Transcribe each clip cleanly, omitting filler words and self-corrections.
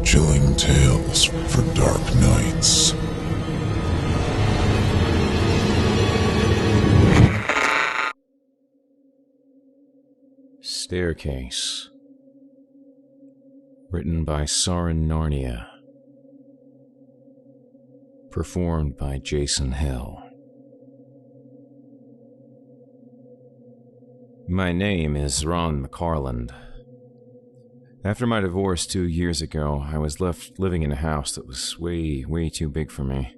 chilling tales for dark nights. Staircase. Written by Soren, Narnia. Performed by Jason Hill. My name is Ron McCarland. After my divorce 2 years ago, I was left living in a house that was way too big for me.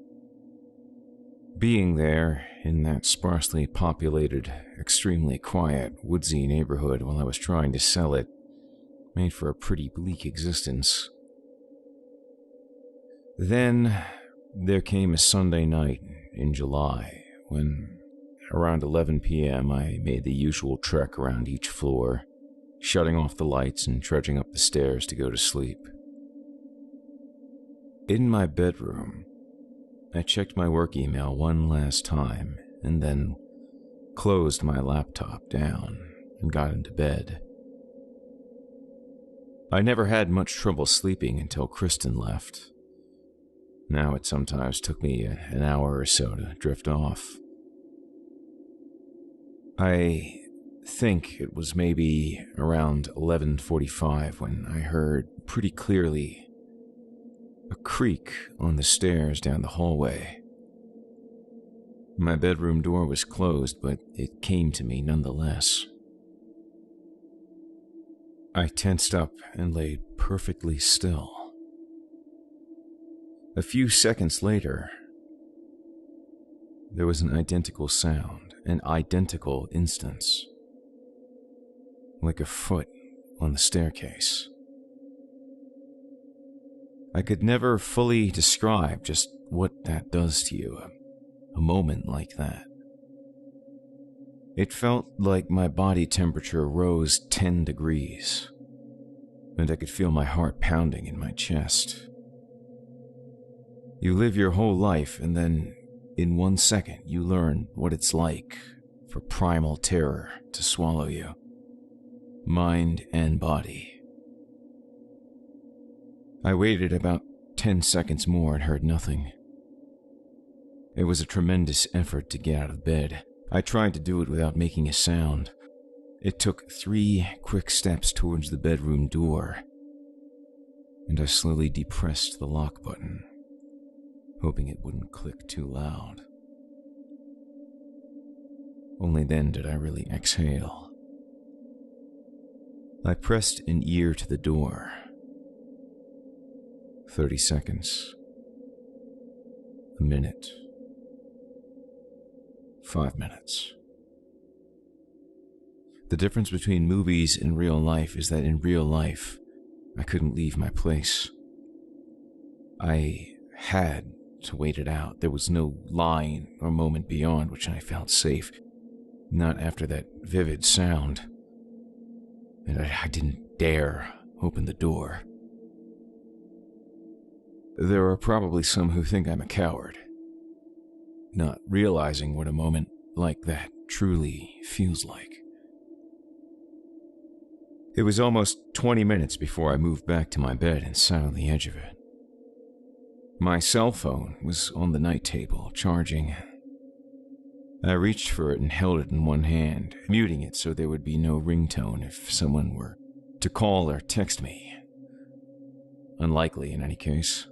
Being there, in that sparsely populated, extremely quiet, woodsy neighborhood while I was trying to sell it, made for a pretty bleak existence. Then, there came a Sunday night in July, when, around 11 p.m., I made the usual trek around each floor, shutting off the lights and trudging up the stairs to go to sleep. In my bedroom, I checked my work email one last time, and then closed my laptop down and got into bed. I never had much trouble sleeping until Kristen left. Now it sometimes took me an hour or so to drift off. I think it was maybe around 11:45 when I heard pretty clearly a creak on the stairs down the hallway. My bedroom door was closed, but it came to me nonetheless. I tensed up and lay perfectly still. A few seconds later, there was an identical sound, an identical instance, like a foot on the staircase. I could never fully describe just what that does to you, a moment like that. It felt like my body temperature rose 10 degrees, and I could feel my heart pounding in my chest. You live your whole life, and then, in 1 second, you learn what it's like for primal terror to swallow you, mind and body. I waited about 10 seconds more and heard nothing. It was a tremendous effort to get out of bed. I tried to do it without making a sound. It took 3 quick steps towards the bedroom door, and I slowly depressed the lock button, hoping it wouldn't click too loud. Only then did I really exhale. I pressed an ear to the door. 30 seconds. A minute. 5 minutes. The difference between movies and real life is that in real life, I couldn't leave my place. I had to wait it out. There was no line or moment beyond which I felt safe. Not after that vivid sound. And I didn't dare open the door. There are probably some who think I'm a coward, not realizing what a moment like that truly feels like. It was almost 20 minutes before I moved back to my bed and sat on the edge of it. My cell phone was on the night table, charging. I reached for it and held it in one hand, muting it so there would be no ringtone if someone were to call or text me. Unlikely in any case.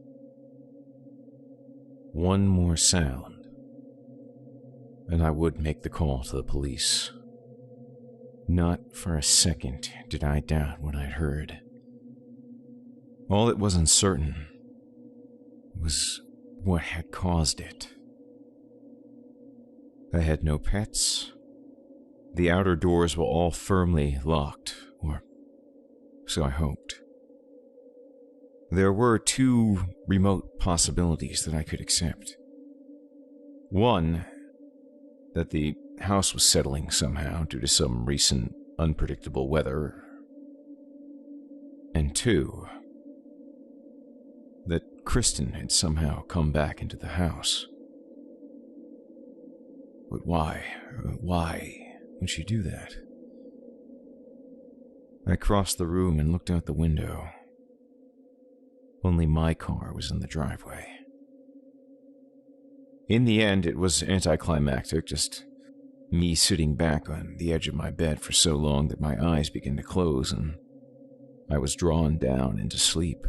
One more sound, and I would make the call to the police. Not for a second did I doubt what I'd heard. All that was uncertain was what had caused it. I had no pets. The outer doors were all firmly locked, or so I hoped. There were 2 remote possibilities that I could accept. One, that the house was settling somehow due to some recent unpredictable weather. And 2, that Kristen had somehow come back into the house. But why? Why would she do that? I crossed the room and looked out the window. Only my car was in the driveway. In the end, it was anticlimactic, just me sitting back on the edge of my bed for so long that my eyes began to close and I was drawn down into sleep.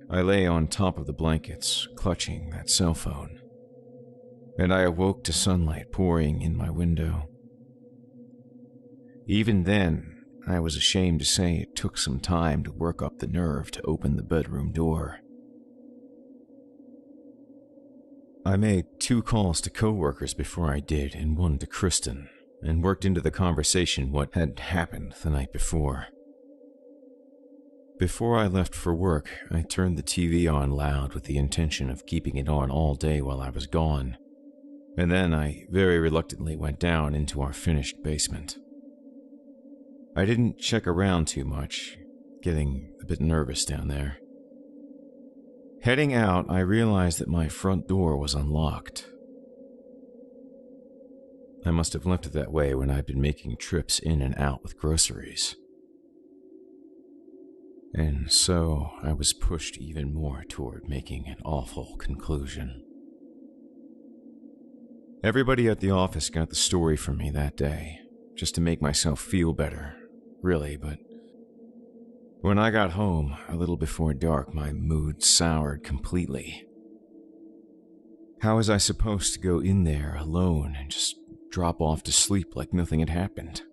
I lay on top of the blankets, clutching that cell phone, and I awoke to sunlight pouring in my window. Even then, I was ashamed to say it took some time to work up the nerve to open the bedroom door. I made 2 calls to coworkers before I did, and 1 to Kristen, and worked into the conversation what had happened the night before. Before I left for work, I turned the TV on loud with the intention of keeping it on all day while I was gone, and then I very reluctantly went down into our finished basement. I didn't check around too much, getting a bit nervous down there. Heading out, I realized that my front door was unlocked. I must have left it that way when I'd been making trips in and out with groceries. And so I was pushed even more toward making an awful conclusion. Everybody at the office got the story from me that day, just to make myself feel better, really, but when I got home, a little before dark, my mood soured completely. How was I supposed to go in there alone and just drop off to sleep like nothing had happened?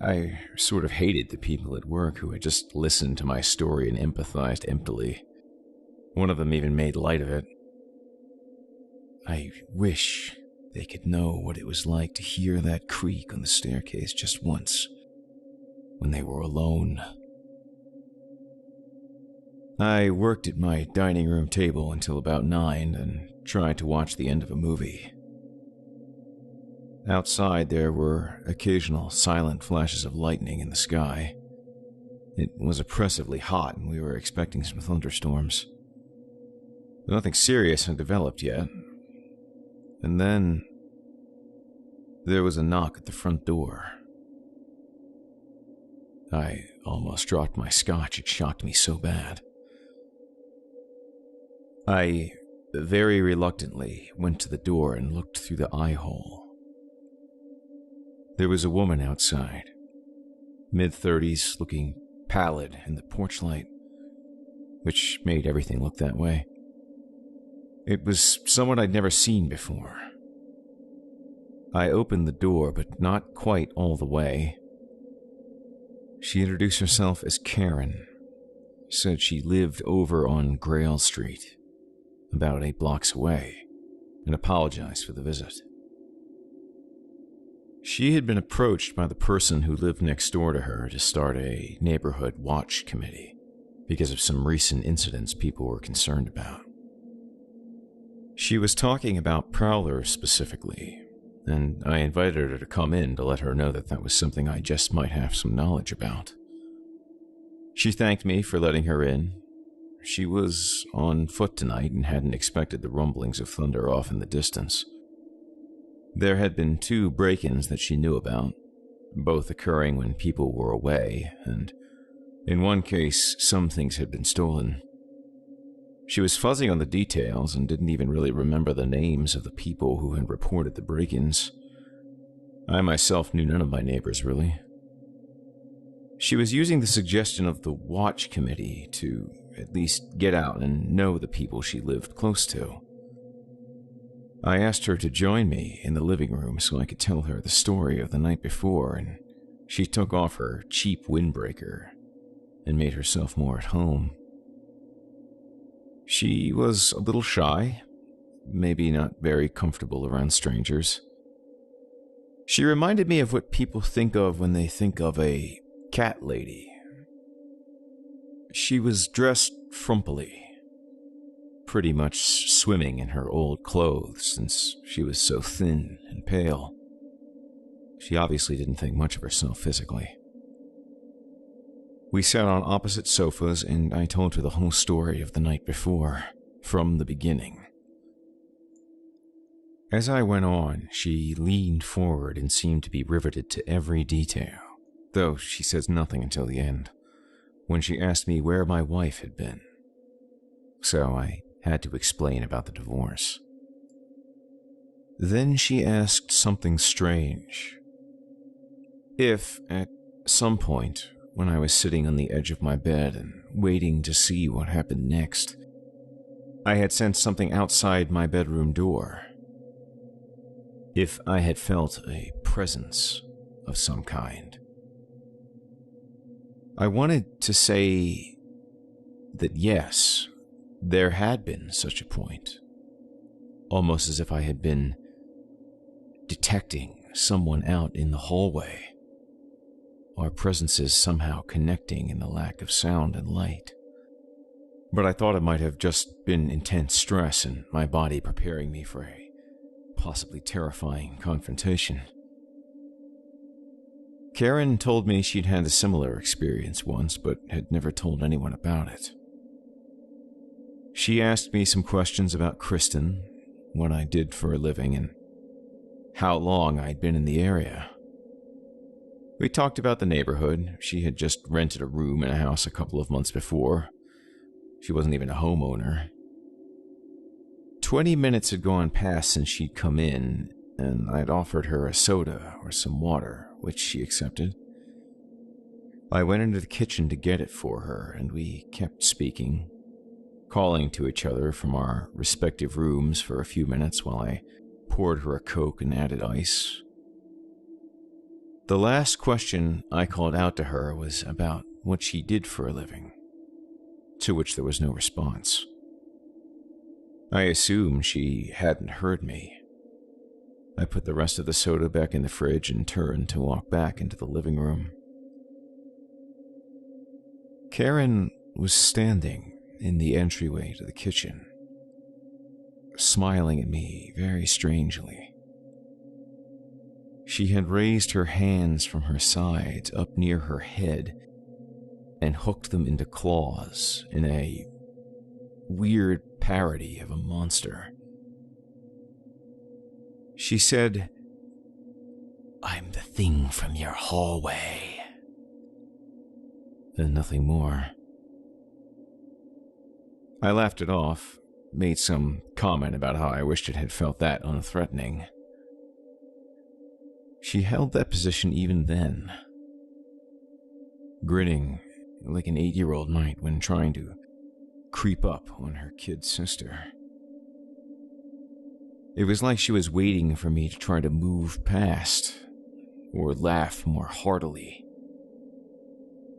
I sort of hated the people at work who had just listened to my story and empathized emptily. One of them even made light of it. I wish they could know what it was like to hear that creak on the staircase just once, when they were alone. I worked at my dining room table until about 9 and tried to watch the end of a movie. Outside, there were occasional silent flashes of lightning in the sky. It was oppressively hot and we were expecting some thunderstorms. Nothing serious had developed yet. And then there was a knock at the front door. I almost dropped my scotch, it shocked me so bad. I very reluctantly went to the door and looked through the eye hole. There was a woman outside, mid-30s, looking pallid in the porch light, which made everything look that way. It was someone I'd never seen before. I opened the door, but not quite all the way. She introduced herself as Karen, said she lived over on Grail Street, about 8 blocks away, and apologized for the visit. She had been approached by the person who lived next door to her to start a neighborhood watch committee because of some recent incidents people were concerned about. She was talking about prowlers specifically, and I invited her to come in to let her know that that was something I just might have some knowledge about. She thanked me for letting her in. She was on foot tonight and hadn't expected the rumblings of thunder off in the distance. There had been 2 break-ins that she knew about, both occurring when people were away, and in one case, some things had been stolen. She was fuzzy on the details and didn't even really remember the names of the people who had reported the break-ins. I myself knew none of my neighbors, really. She was using the suggestion of the watch committee to at least get out and know the people she lived close to. I asked her to join me in the living room so I could tell her the story of the night before, and she took off her cheap windbreaker and made herself more at home. She was a little shy, maybe not very comfortable around strangers. She reminded me of what people think of when they think of a cat lady. She was dressed frumpily, pretty much swimming in her old clothes since she was so thin and pale. She obviously didn't think much of herself physically. We sat on opposite sofas and I told her the whole story of the night before, from the beginning. As I went on, she leaned forward and seemed to be riveted to every detail, though she says nothing until the end, when she asked me where my wife had been. So I had to explain about the divorce. Then she asked something strange. If, at some point, when I was sitting on the edge of my bed and waiting to see what happened next, I had sensed something outside my bedroom door. If I had felt a presence of some kind. I wanted to say that yes, there had been such a point, almost as if I had been detecting someone out in the hallway, our presences somehow connecting in the lack of sound and light. But I thought it might have just been intense stress and my body preparing me for a possibly terrifying confrontation. Karen told me she'd had a similar experience once, but had never told anyone about it. She asked me some questions about Kristen, what I did for a living, and how long I'd been in the area. We talked about the neighborhood. She had just rented a room in a house a couple of months before. She wasn't even a homeowner. 20 minutes had gone past since she'd come in, and I'd offered her a soda or some water, which she accepted. I went into the kitchen to get it for her, and we kept speaking, calling to each other from our respective rooms for a few minutes while I poured her a Coke and added ice. The last question I called out to her was about what she did for a living, to which there was no response. I assumed she hadn't heard me. I put the rest of the soda back in the fridge and turned to walk back into the living room. Karen was standing in the entryway to the kitchen, smiling at me very strangely. She had raised her hands from her sides up near her head and hooked them into claws in a weird parody of a monster. She said, "I'm the thing from your hallway." And nothing more. I laughed it off, made some comment about how I wished it had felt that unthreatening. She held that position even then, grinning like an 8-year-old might when trying to creep up on her kid sister. It was like she was waiting for me to try to move past or laugh more heartily.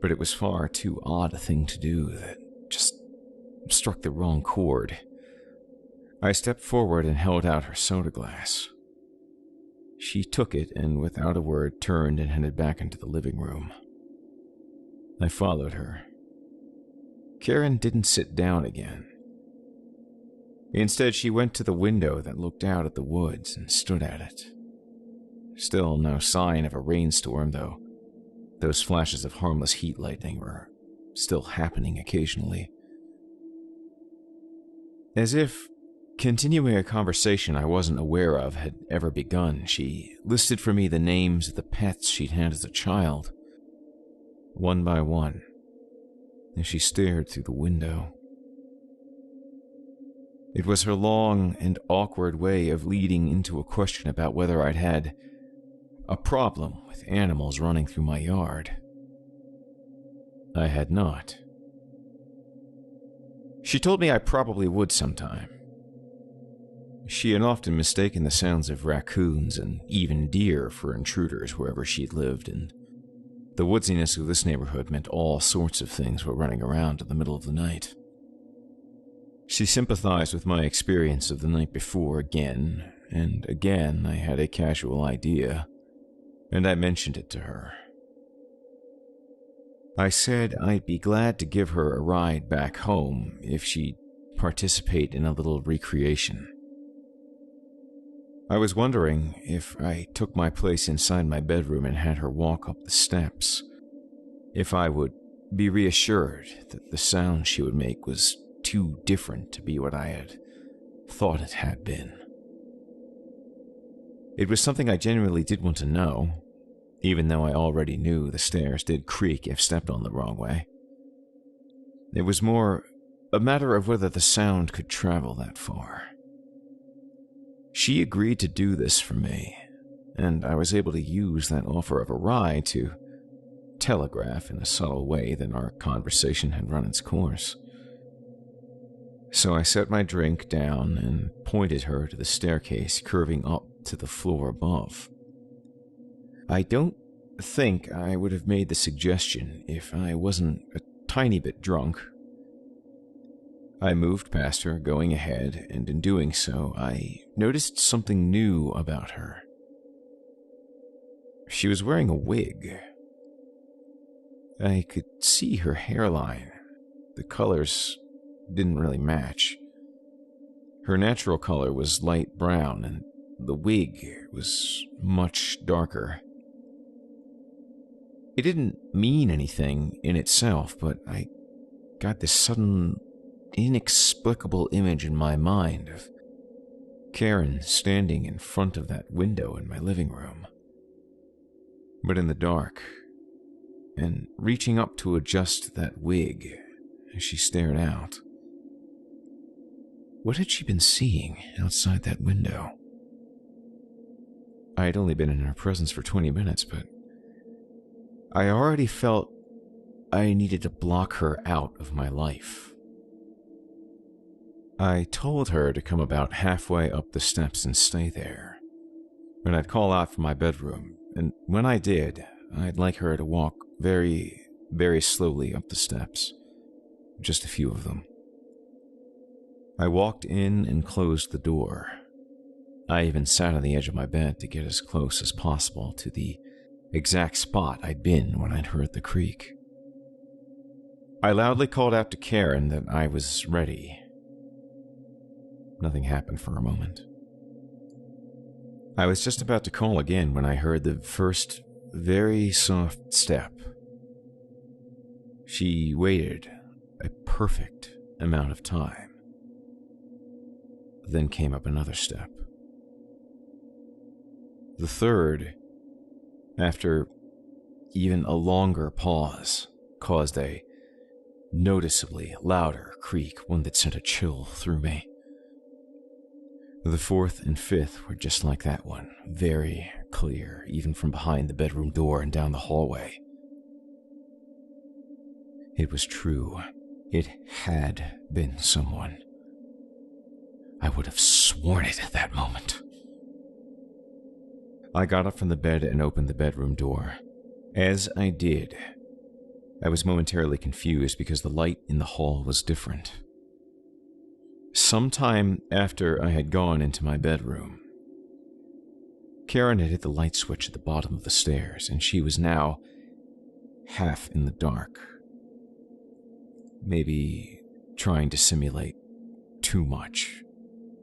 But it was far too odd a thing to do that just struck the wrong chord. I stepped forward and held out her soda glass. She took it and without a word turned and headed back into the living room. I followed her. Karen didn't sit down again. Instead, she went to the window that looked out at the woods and stood at it. Still no sign of a rainstorm, though those flashes of harmless heat lightning were still happening occasionally. As if continuing a conversation I wasn't aware of had ever begun, she listed for me the names of the pets she'd had as a child, one by one, as she stared through the window. It was her long and awkward way of leading into a question about whether I'd had a problem with animals running through my yard. I had not. She told me I probably would sometime. She had often mistaken the sounds of raccoons and even deer for intruders wherever she'd lived, and the woodsiness of this neighborhood meant all sorts of things were running around in the middle of the night. She sympathized with my experience of the night before again, and again I had a casual idea, and I mentioned it to her. I said I'd be glad to give her a ride back home if she'd participate in a little recreation. I was wondering if I took my place inside my bedroom and had her walk up the steps, if I would be reassured that the sound she would make was too different to be what I had thought it had been. It was something I genuinely did want to know, even though I already knew the stairs did creak if stepped on the wrong way. It was more a matter of whether the sound could travel that far. She agreed to do this for me, and I was able to use that offer of a ride to telegraph in a subtle way that our conversation had run its course. So I set my drink down and pointed her to the staircase curving up to the floor above. I don't think I would have made the suggestion if I wasn't a tiny bit drunk. I moved past her, going ahead, and in doing so, I noticed something new about her. She was wearing a wig. I could see her hairline. The colors didn't really match. Her natural color was light brown, and the wig was much darker. It didn't mean anything in itself, but I got this sudden, inexplicable image in my mind of Karen standing in front of that window in my living room, but in the dark, and reaching up to adjust that wig as she stared out. What had she been seeing outside that window? I had only been in her presence for 20 minutes, but I already felt I needed to block her out of my life. I told her to come about halfway up the steps and stay there, and I'd call out from my bedroom, and when I did, I'd like her to walk very, very slowly up the steps, just a few of them. I walked in and closed the door. I even sat on the edge of my bed to get as close as possible to the exact spot I'd been when I'd heard the creak. I loudly called out to Karen that I was ready. Nothing happened for a moment. I was just about to call again when I heard the first very soft step. She waited a perfect amount of time. Then came up another step. The third, after even a longer pause, caused a noticeably louder creak, one that sent a chill through me. The fourth and fifth were just like that one, very clear, even from behind the bedroom door and down the hallway. It was true. It had been someone. I would have sworn it at that moment. I got up from the bed and opened the bedroom door. As I did, I was momentarily confused because the light in the hall was different. Sometime after I had gone into my bedroom, Karen had hit the light switch at the bottom of the stairs, and she was now half in the dark. Maybe trying to simulate too much,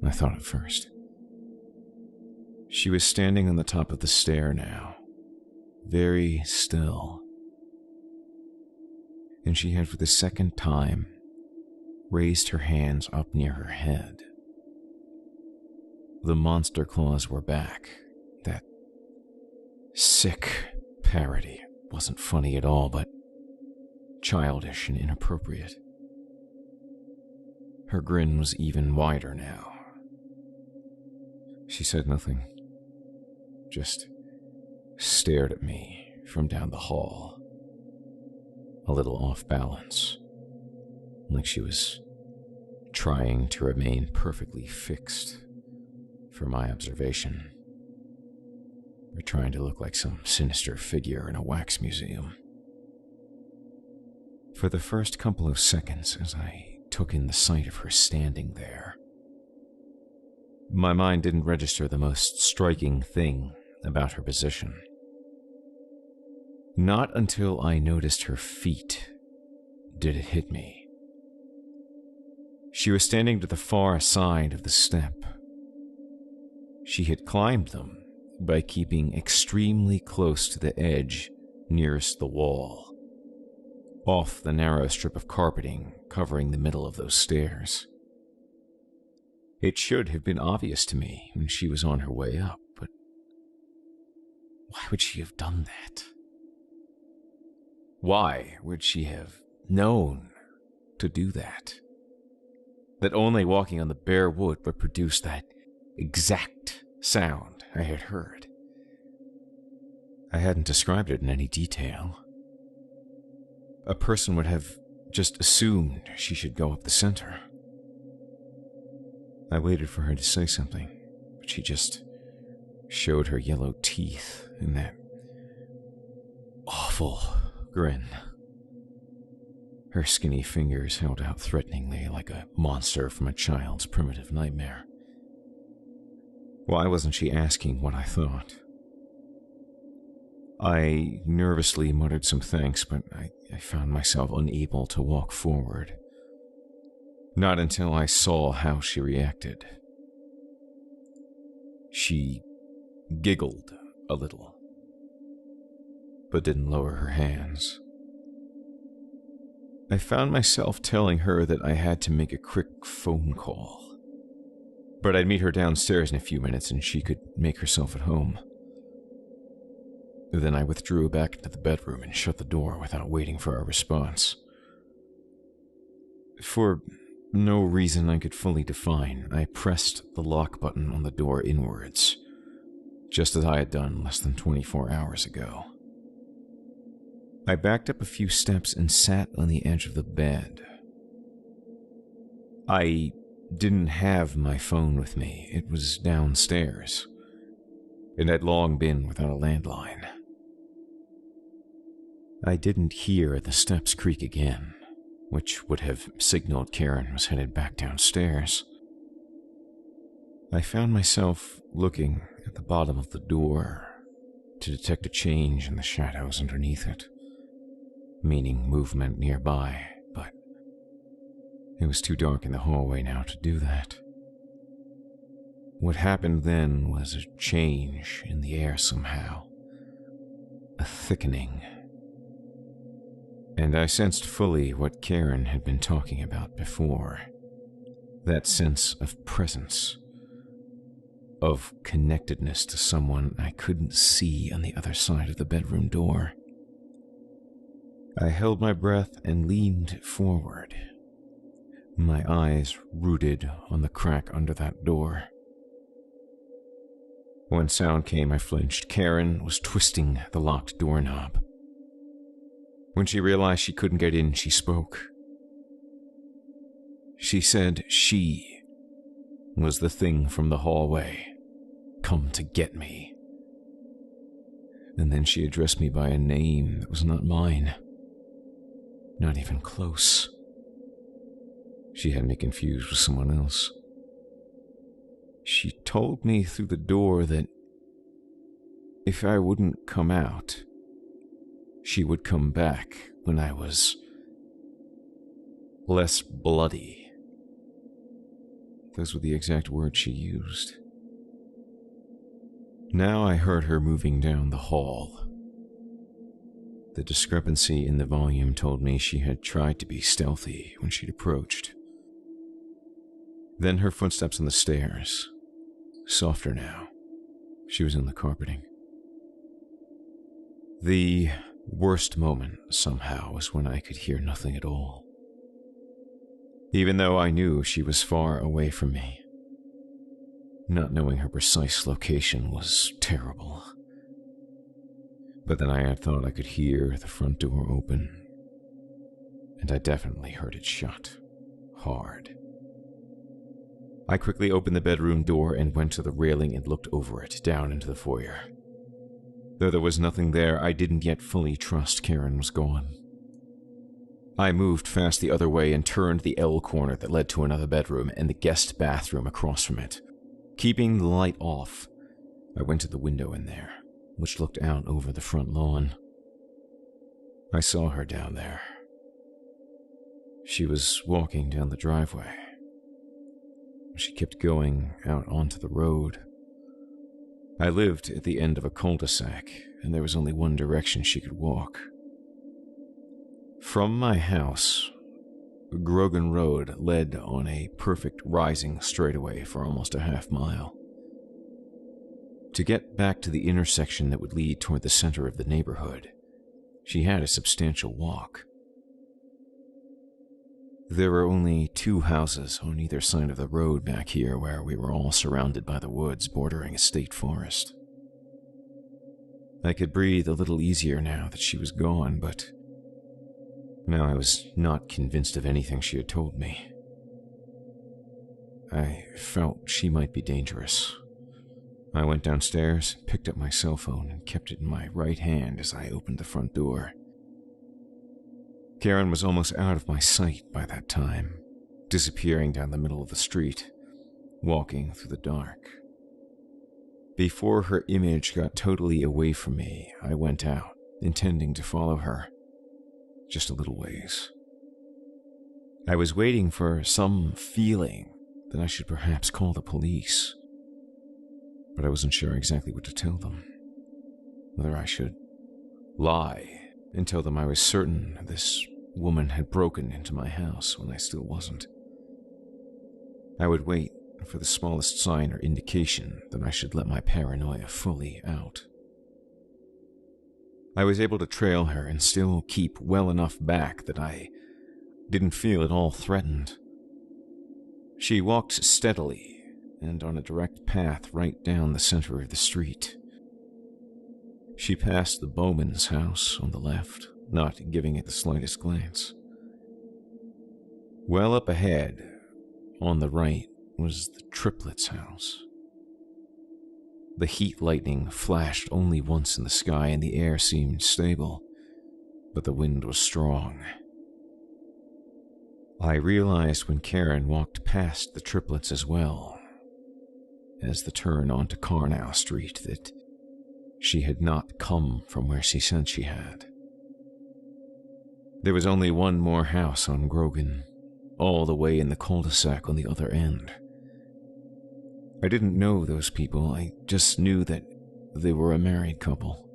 I thought at first. She was standing on the top of the stair now, very still, and she had for the second time raised her hands up near her head. The monster claws were back. That sick parody wasn't funny at all, but childish and inappropriate. Her grin was even wider now. She said nothing, just stared at me from down the hall, a little off balance, like she was trying to remain perfectly fixed for my observation, or trying to look like some sinister figure in a wax museum. For the first couple of seconds, as I took in the sight of her standing there, my mind didn't register the most striking thing about her position. Not until I noticed her feet did it hit me. She was standing to the far side of the step. She had climbed them by keeping extremely close to the edge nearest the wall, off the narrow strip of carpeting covering the middle of those stairs. It should have been obvious to me when she was on her way up, but why would she have done that? Why would she have known to do that. That only walking on the bare wood would produce that exact sound I had heard. I hadn't described it in any detail. A person would have just assumed she should go up the center. I waited for her to say something, but she just showed her yellow teeth in that awful grin. Her skinny fingers held out threateningly like a monster from a child's primitive nightmare. Why wasn't she asking what I thought? I nervously muttered some thanks, but I found myself unable to walk forward. Not until I saw how she reacted. She giggled a little, but didn't lower her hands. I found myself telling her that I had to make a quick phone call, but I'd meet her downstairs in a few minutes and she could make herself at home. Then I withdrew back into the bedroom and shut the door without waiting for a response. For no reason I could fully define, I pressed the lock button on the door inwards, just as I had done less than 24 hours ago. I backed up a few steps and sat on the edge of the bed. I didn't have my phone with me. It was downstairs, and had long been without a landline. I didn't hear the steps creak again, which would have signaled Karen was headed back downstairs. I found myself looking at the bottom of the door to detect a change in the shadows underneath it, meaning movement nearby, but it was too dark in the hallway now to do that. What happened then was a change in the air somehow, a thickening. And I sensed fully what Karen had been talking about before. That sense of presence, of connectedness to someone I couldn't see on the other side of the bedroom door. I held my breath and leaned forward, my eyes rooted on the crack under that door. When sound came, I flinched. Karen was twisting the locked doorknob. When she realized she couldn't get in, she spoke. She said she was the thing from the hallway, come to get me. And then she addressed me by a name that was not mine. Not even close. She had me confused with someone else. She told me through the door that if I wouldn't come out, she would come back when I was less bloody. Those were the exact words she used. Now I heard her moving down the hall. The discrepancy in the volume told me she had tried to be stealthy when she'd approached. Then her footsteps on the stairs. Softer now. She was in the carpeting. The worst moment, somehow, was when I could hear nothing at all. Even though I knew she was far away from me. Not knowing her precise location was terrible. But then I had thought I could hear the front door open, and I definitely heard it shut, hard. I quickly opened the bedroom door and went to the railing and looked over it, down into the foyer. Though there was nothing there, I didn't yet fully trust Karen was gone. I moved fast the other way and turned the L corner that led to another bedroom and the guest bathroom across from it. Keeping the light off, I went to the window in there, which looked out over the front lawn. I saw her down there. She was walking down the driveway. She kept going out onto the road. I lived at the end of a cul-de-sac, and there was only one direction she could walk. From my house, Grogan Road led on a perfect rising straightaway for almost a half-mile. To get back to the intersection that would lead toward the center of the neighborhood, she had a substantial walk. There were only 2 houses on either side of the road back here where we were all surrounded by the woods bordering a state forest. I could breathe a little easier now that she was gone, but now I was not convinced of anything she had told me. I felt she might be dangerous. I went downstairs, picked up my cell phone, and kept it in my right hand as I opened the front door. Karen was almost out of my sight by that time, disappearing down the middle of the street, walking through the dark. Before her image got totally away from me, I went out, intending to follow her, just a little ways. I was waiting for some feeling that I should perhaps call the police, but I wasn't sure exactly what to tell them. Whether I should lie and tell them I was certain this woman had broken into my house when I still wasn't. I would wait for the smallest sign or indication that I should let my paranoia fully out. I was able to trail her and still keep well enough back that I didn't feel at all threatened. She walked steadily and on a direct path right down the center of the street. She passed the Bowman's house on the left, not giving it the slightest glance. Well up ahead, on the right, was the triplets' house. The heat lightning flashed only once in the sky and the air seemed stable, but the wind was strong. I realized when Karen walked past the triplets as well, as the turn onto Carnow Street, that she had not come from where she said she had. There was only one more house on Grogan, all the way in the cul-de-sac on the other end. I didn't know those people, I just knew that they were a married couple.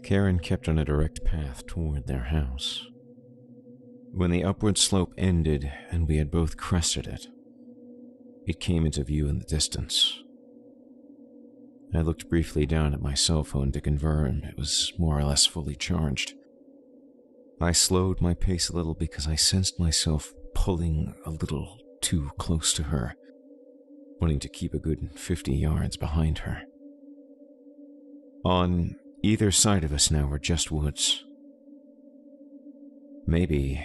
Karen kept on a direct path toward their house. When the upward slope ended and we had both crested it, it came into view in the distance. I looked briefly down at my cell phone to confirm it was more or less fully charged. I slowed my pace a little because I sensed myself pulling a little too close to her, wanting to keep a good 50 yards behind her. On either side of us now were just woods. Maybe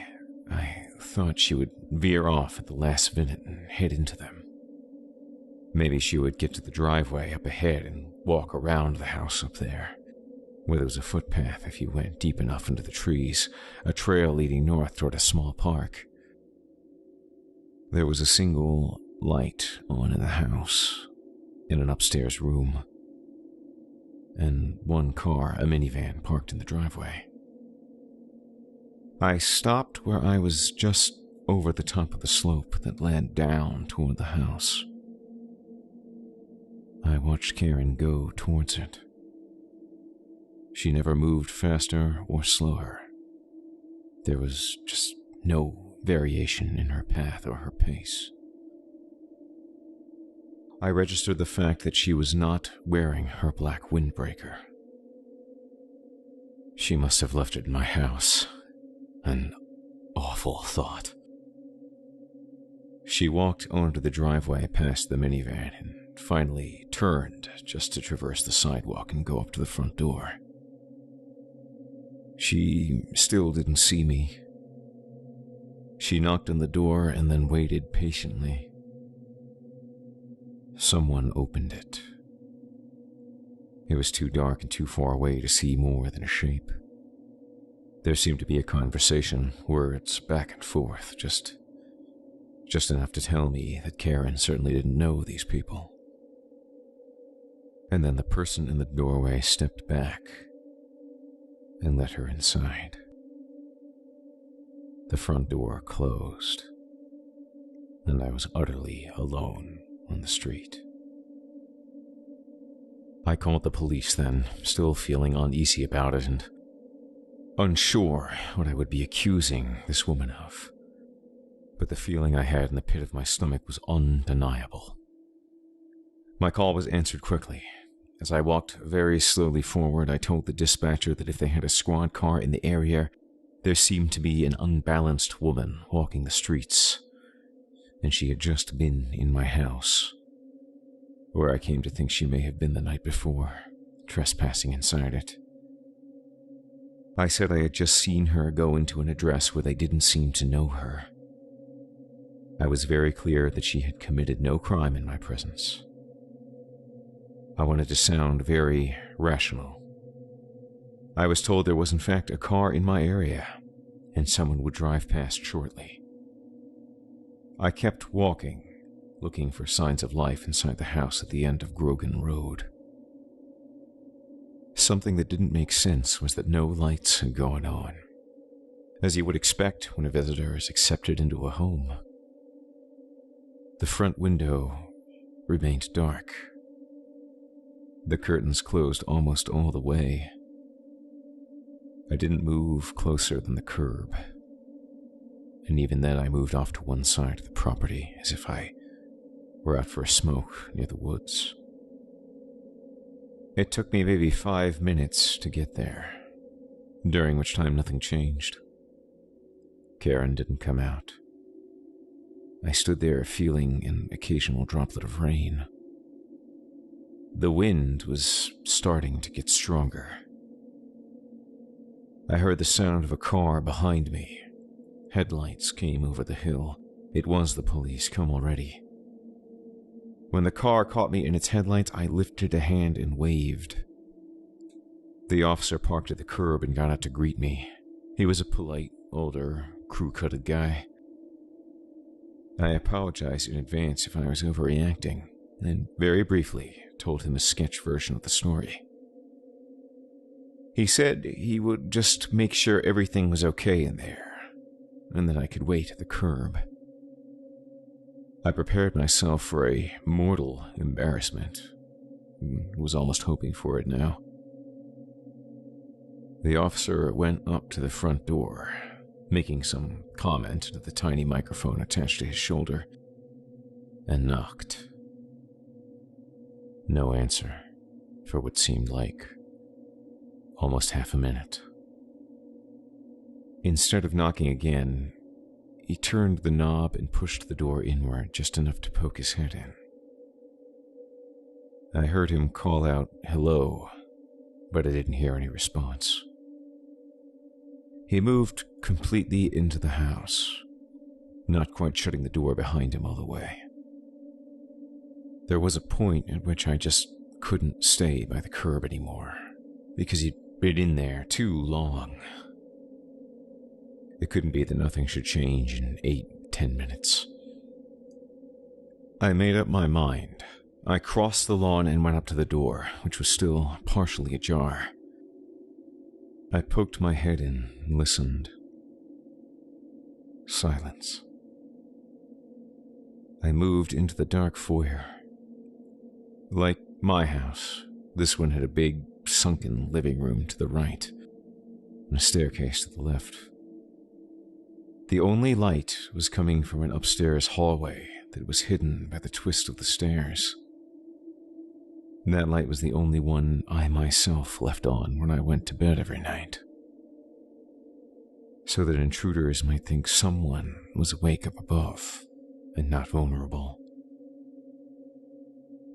I thought she would veer off at the last minute and head into them. Maybe she would get to the driveway up ahead and walk around the house up there, where there was a footpath if you went deep enough into the trees, a trail leading north toward a small park. There was a single light on in the house, in an upstairs room, and one car, a minivan, parked in the driveway. I stopped where I was just over the top of the slope that led down toward the house. I watched Karen go towards it. She never moved faster or slower. There was just no variation in her path or her pace. I registered the fact that she was not wearing her black windbreaker. She must have left it in my house. An awful thought. She walked onto the driveway past the minivan and finally turned just to traverse the sidewalk and go up to the front door. She still didn't see me. She knocked on the door and then waited patiently. Someone opened it. It was too dark and too far away to see more than a shape. There seemed to be a conversation, words back and forth, just enough to tell me that Karen certainly didn't know these people. And then the person in the doorway stepped back and let her inside. The front door closed, and I was utterly alone on the street. I called the police then, still feeling uneasy about it and unsure what I would be accusing this woman of. But the feeling I had in the pit of my stomach was undeniable. My call was answered quickly. As I walked very slowly forward, I told the dispatcher that if they had a squad car in the area, There seemed to be an unbalanced woman walking the streets, and she had just been in my house, where I came to think she may have been the night before, trespassing inside it. I said I had just seen her go into an address where they didn't seem to know her. I was very clear that she had committed no crime in my presence. I wanted to sound very rational. I was told there was in fact a car in my area, and someone would drive past shortly. I kept walking, looking for signs of life inside the house at the end of Grogan Road. Something that didn't make sense was that no lights had gone on, as you would expect when a visitor is accepted into a home. The front window remained dark. The curtains closed almost all the way. I didn't move closer than the curb, and even then I moved off to one side of the property as if I were out for a smoke near the woods. It took me maybe 5 minutes to get there, during which time nothing changed. Karen didn't come out. I stood there feeling an occasional droplet of rain. The wind was starting to get stronger. I heard the sound of a car behind me. Headlights came over the hill. It was the police come already. When the car caught me in its headlights, I lifted a hand and waved. The officer parked at the curb and got out to greet me. He was a polite, older, crew-cutted guy. I apologized in advance if I was overreacting, and very briefly told him a sketch version of the story. He said he would just make sure everything was okay in there, and that I could wait at the curb. I prepared myself for a mortal embarrassment. Was almost hoping for it now. The officer went up to the front door, making some comment to the tiny microphone attached to his shoulder, and knocked. No answer for what seemed like almost half a minute. Instead of knocking again, he turned the knob and pushed the door inward just enough to poke his head in. I heard him call out, "Hello," but I didn't hear any response. He moved completely into the house, not quite shutting the door behind him all the way. There was a point at which I just couldn't stay by the curb anymore, because he'd been in there too long. It couldn't be that nothing should change in 8-10 minutes. I made up my mind. I crossed the lawn and went up to the door, which was still partially ajar. I poked my head in and listened. Silence. I moved into the dark foyer. Like my house, this one had a big, sunken living room to the right, and a staircase to the left. The only light was coming from an upstairs hallway that was hidden by the twist of the stairs. That light was the only one I myself left on when I went to bed every night, so that intruders might think someone was awake up above and not vulnerable.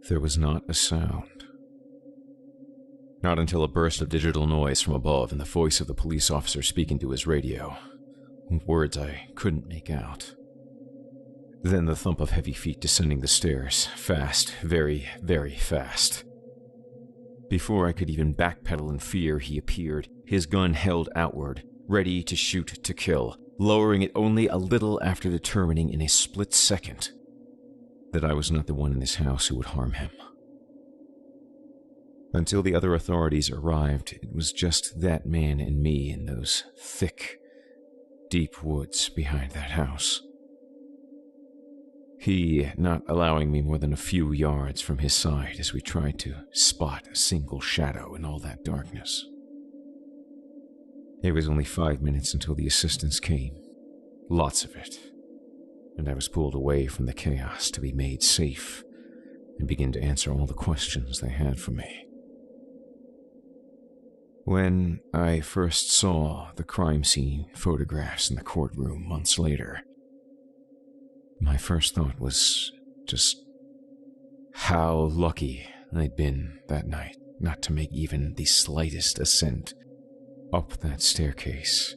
There was not a sound. Not until a burst of digital noise from above and the voice of the police officer speaking to his radio, words I couldn't make out. Then the thump of heavy feet descending the stairs, fast, very, very fast. Before I could even backpedal in fear, he appeared, his gun held outward, ready to shoot to kill, lowering it only a little after determining in a split second that I was not the one in this house who would harm him. Until the other authorities arrived, it was just that man and me in those thick, deep woods behind that house. He not allowing me more than a few yards from his side as we tried to spot a single shadow in all that darkness. It was only 5 minutes until the assistance came. Lots of it. And I was pulled away from the chaos to be made safe and begin to answer all the questions they had for me. When I first saw the crime scene photographs in the courtroom months later, my first thought was just how lucky I'd been that night not to make even the slightest ascent up that staircase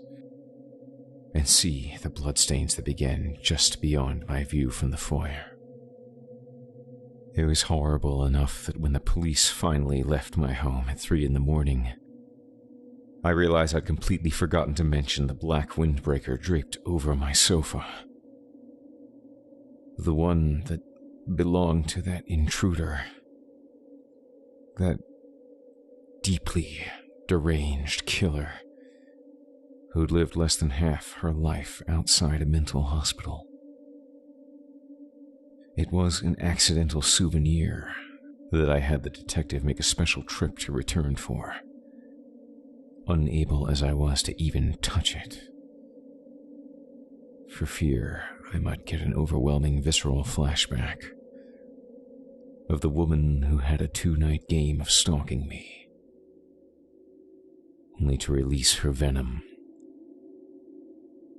and see the bloodstains that began just beyond my view from the foyer. It was horrible enough that when the police finally left my home at 3 a.m, I realized I'd completely forgotten to mention the black windbreaker draped over my sofa. The one that belonged to that intruder. That deeply deranged killer who'd lived less than half her life outside a mental hospital. It was an accidental souvenir that I had the detective make a special trip to return for, unable as I was to even touch it, for fear I might get an overwhelming visceral flashback of the woman who had a 2-night game of stalking me, only to release her venom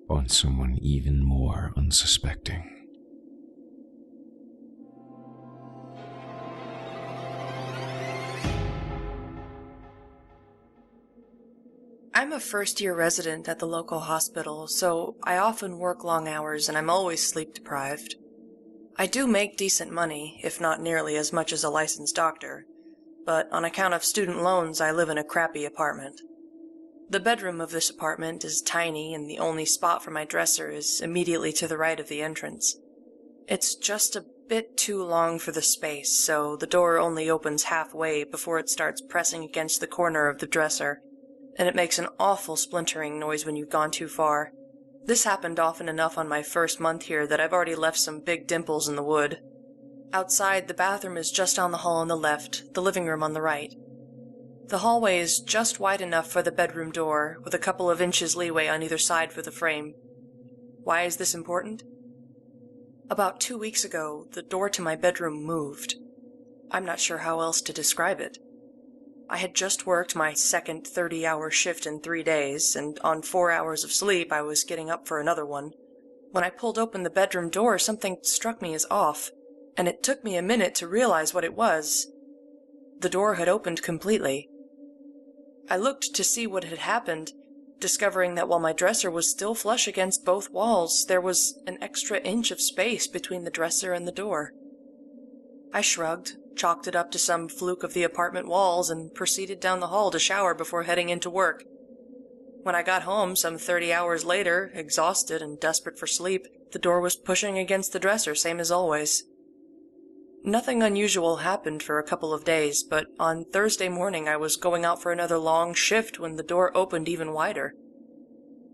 on someone even more unsuspecting. I'm a first-year resident at the local hospital, so I often work long hours and I'm always sleep-deprived. I do make decent money, if not nearly as much as a licensed doctor, but on account of student loans I live in a crappy apartment. The bedroom of this apartment is tiny and the only spot for my dresser is immediately to the right of the entrance. It's just a bit too long for the space, so the door only opens halfway before it starts pressing against the corner of the dresser, and it makes an awful splintering noise when you've gone too far. This happened often enough on my first month here that I've already left some big dimples in the wood. Outside, the bathroom is just down the hall on the left, the living room on the right. The hallway is just wide enough for the bedroom door, with a couple of inches leeway on either side for the frame. Why is this important? About 2 weeks ago, the door to my bedroom moved. I'm not sure how else to describe it. I had just worked my second 30-hour shift in 3 days, and on 4 hours of sleep I was getting up for another one. When I pulled open the bedroom door, something struck me as off, and it took me a minute to realize what it was. The door had opened completely. I looked to see what had happened, discovering that while my dresser was still flush against both walls, there was an extra inch of space between the dresser and the door. I shrugged, chalked it up to some fluke of the apartment walls, and proceeded down the hall to shower before heading into work. When I got home some 30 hours later, exhausted and desperate for sleep, the door was pushing against the dresser, same as always. Nothing unusual happened for a couple of days, but on Thursday morning I was going out for another long shift when the door opened even wider.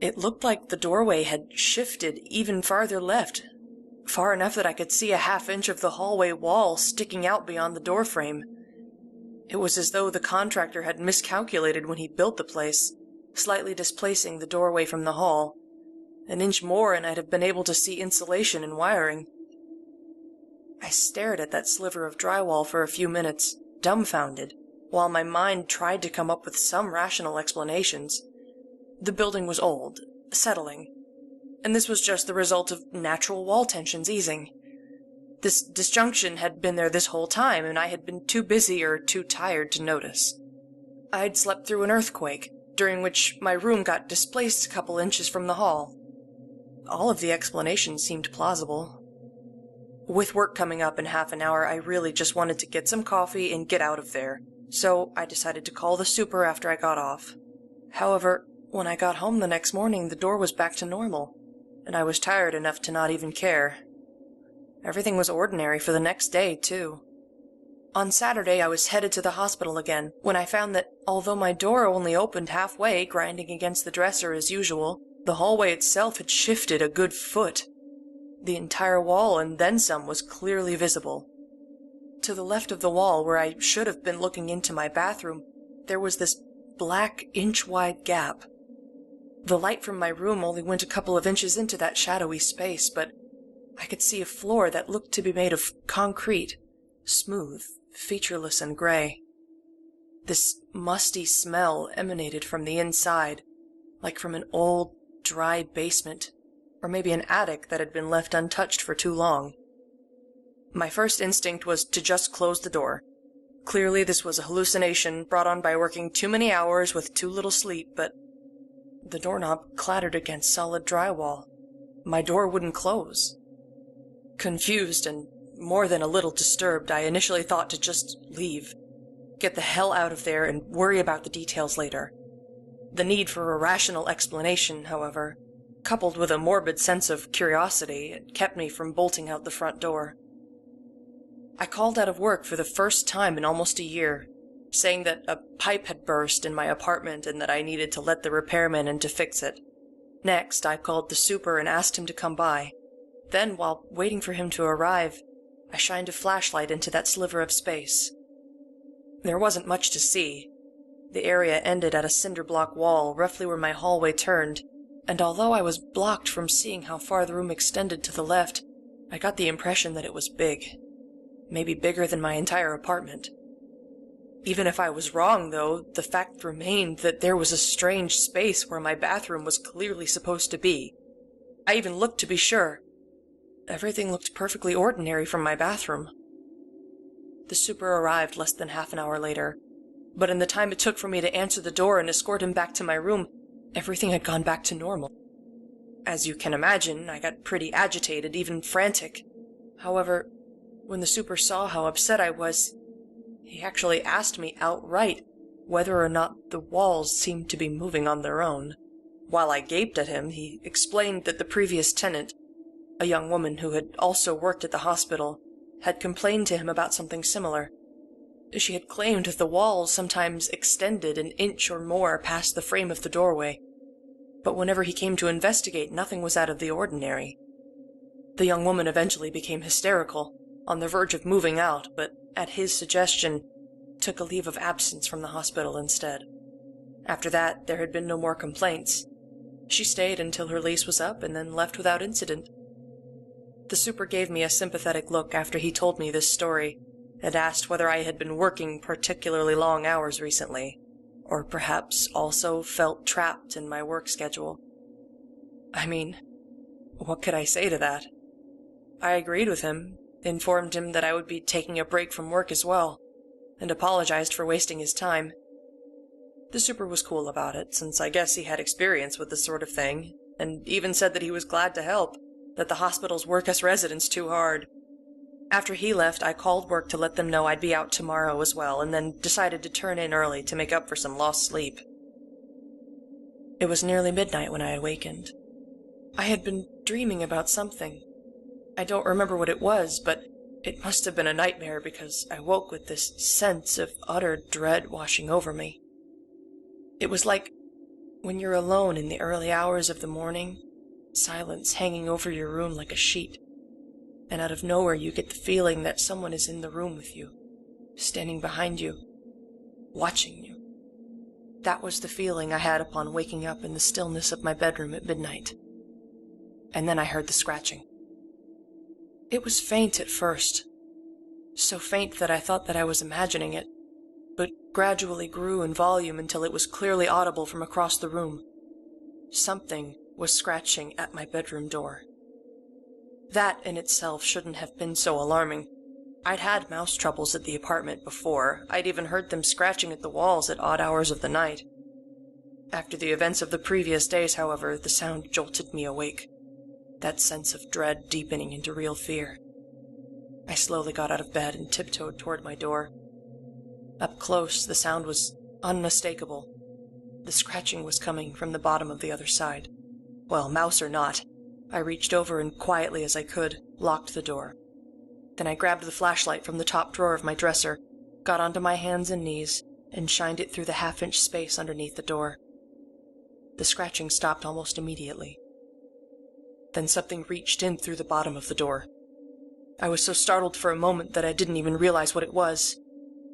It looked like the doorway had shifted even farther left, far enough that I could see a half-inch of the hallway wall sticking out beyond the doorframe. It was as though the contractor had miscalculated when he built the place, slightly displacing the doorway from the hall. An inch more and I'd have been able to see insulation and wiring. I stared at that sliver of drywall for a few minutes, dumbfounded, while my mind tried to come up with some rational explanations. The building was old, settling, and this was just the result of natural wall tensions easing. This disjunction had been there this whole time, and I had been too busy or too tired to notice. I'd slept through an earthquake, during which my room got displaced a couple inches from the hall. All of the explanations seemed plausible. With work coming up in half an hour, I really just wanted to get some coffee and get out of there, so I decided to call the super after I got off. However, when I got home the next morning, the door was back to normal, and I was tired enough to not even care. Everything was ordinary for the next day, too. On Saturday, I was headed to the hospital again, when I found that, although my door only opened halfway, grinding against the dresser as usual, the hallway itself had shifted a good foot. The entire wall and then some was clearly visible. To the left of the wall, where I should have been looking into my bathroom, there was this black inch-wide gap. The light from my room only went a couple of inches into that shadowy space, but I could see a floor that looked to be made of concrete, smooth, featureless, and gray. This musty smell emanated from the inside, like from an old, dry basement, or maybe an attic that had been left untouched for too long. My first instinct was to just close the door. Clearly this was a hallucination brought on by working too many hours with too little sleep, but the doorknob clattered against solid drywall. My door wouldn't close. Confused and more than a little disturbed, I initially thought to just leave. Get the hell out of there and worry about the details later. The need for a rational explanation, however, coupled with a morbid sense of curiosity, kept me from bolting out the front door. I called out of work for the first time in almost a year, saying that a pipe had burst in my apartment and that I needed to let the repairman in to fix it. Next, I called the super and asked him to come by. Then, while waiting for him to arrive, I shined a flashlight into that sliver of space. There wasn't much to see. The area ended at a cinder block wall roughly where my hallway turned, and although I was blocked from seeing how far the room extended to the left, I got the impression that it was big. Maybe bigger than my entire apartment. Even if I was wrong, though, the fact remained that there was a strange space where my bathroom was clearly supposed to be. I even looked to be sure. Everything looked perfectly ordinary from my bathroom. The super arrived less than half an hour later, but in the time it took for me to answer the door and escort him back to my room, everything had gone back to normal. As you can imagine, I got pretty agitated, even frantic. However, when the super saw how upset I was, he actually asked me outright whether or not the walls seemed to be moving on their own. While I gaped at him, he explained that the previous tenant, a young woman who had also worked at the hospital, had complained to him about something similar. She had claimed that the walls sometimes extended an inch or more past the frame of the doorway, but whenever he came to investigate, nothing was out of the ordinary. The young woman eventually became hysterical, on the verge of moving out, but at his suggestion, took a leave of absence from the hospital instead. After that, there had been no more complaints. She stayed until her lease was up and then left without incident. The super gave me a sympathetic look after he told me this story, and asked whether I had been working particularly long hours recently, or perhaps also felt trapped in my work schedule. I mean, what could I say to that? I agreed with him, informed him that I would be taking a break from work as well, and apologized for wasting his time. The super was cool about it, since I guess he had experience with this sort of thing, and even said that he was glad to help, that the hospitals work us residents too hard. After he left, I called work to let them know I'd be out tomorrow as well, and then decided to turn in early to make up for some lost sleep. It was nearly midnight when I awakened. I had been dreaming about something. I don't remember what it was, but it must have been a nightmare because I woke with this sense of utter dread washing over me. It was like when you're alone in the early hours of the morning, silence hanging over your room like a sheet, and out of nowhere you get the feeling that someone is in the room with you, standing behind you, watching you. That was the feeling I had upon waking up in the stillness of my bedroom at midnight. And then I heard the scratching. It was faint at first, so faint that I thought that I was imagining it, but gradually grew in volume until it was clearly audible from across the room. Something was scratching at my bedroom door. That in itself shouldn't have been so alarming. I'd had mouse troubles at the apartment before. I'd even heard them scratching at the walls at odd hours of the night. After the events of the previous days, however, the sound jolted me awake, that sense of dread deepening into real fear. I slowly got out of bed and tiptoed toward my door. Up close, the sound was unmistakable. The scratching was coming from the bottom of the other side. Well, mouse or not, I reached over and quietly as I could, locked the door. Then I grabbed the flashlight from the top drawer of my dresser, got onto my hands and knees, and shined it through the half-inch space underneath the door. The scratching stopped almost immediately. Then something reached in through the bottom of the door. I was so startled for a moment that I didn't even realize what it was,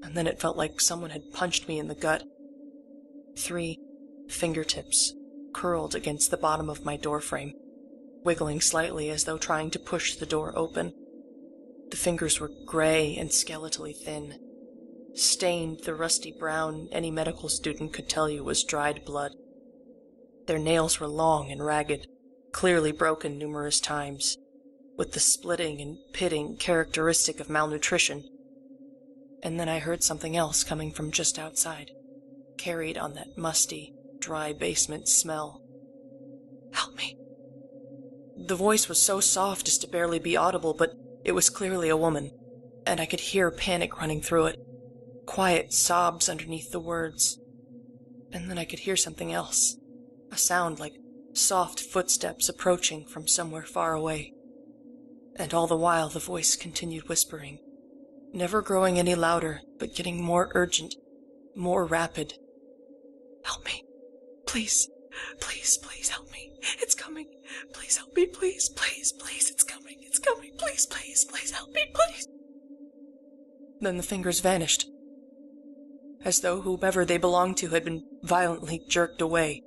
and then it felt like someone had punched me in the gut. 3 fingertips curled against the bottom of my doorframe, wiggling slightly as though trying to push the door open. The fingers were gray and skeletally thin, stained the rusty brown any medical student could tell you was dried blood. Their nails were long and ragged, clearly broken numerous times, with the splitting and pitting characteristic of malnutrition. And then I heard something else coming from just outside, carried on that musty, dry basement smell. "Help me." The voice was so soft as to barely be audible, but it was clearly a woman, and I could hear panic running through it, quiet sobs underneath the words. And then I could hear something else, a sound like soft footsteps approaching from somewhere far away. And all the while the voice continued whispering, never growing any louder, but getting more urgent, more rapid. "Help me. Please, please, please help me. It's coming. Please help me, please, please, please. It's coming, please, please, please help me, please." Then the fingers vanished, as though whomever they belonged to had been violently jerked away.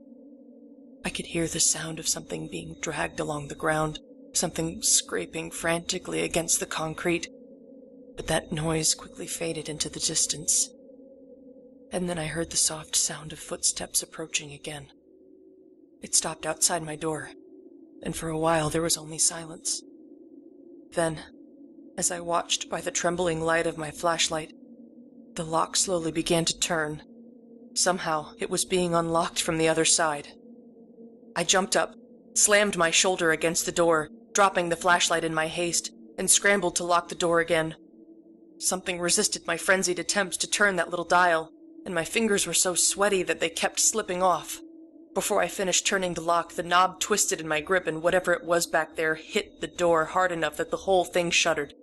I could hear the sound of something being dragged along the ground, something scraping frantically against the concrete, but that noise quickly faded into the distance. And then I heard the soft sound of footsteps approaching again. It stopped outside my door, and for a while there was only silence. Then, as I watched by the trembling light of my flashlight, the lock slowly began to turn. Somehow it was being unlocked from the other side. I jumped up, slammed my shoulder against the door, dropping the flashlight in my haste, and scrambled to lock the door again. Something resisted my frenzied attempts to turn that little dial, and my fingers were so sweaty that they kept slipping off. Before I finished turning the lock, the knob twisted in my grip, and whatever it was back there hit the door hard enough that the whole thing shuddered.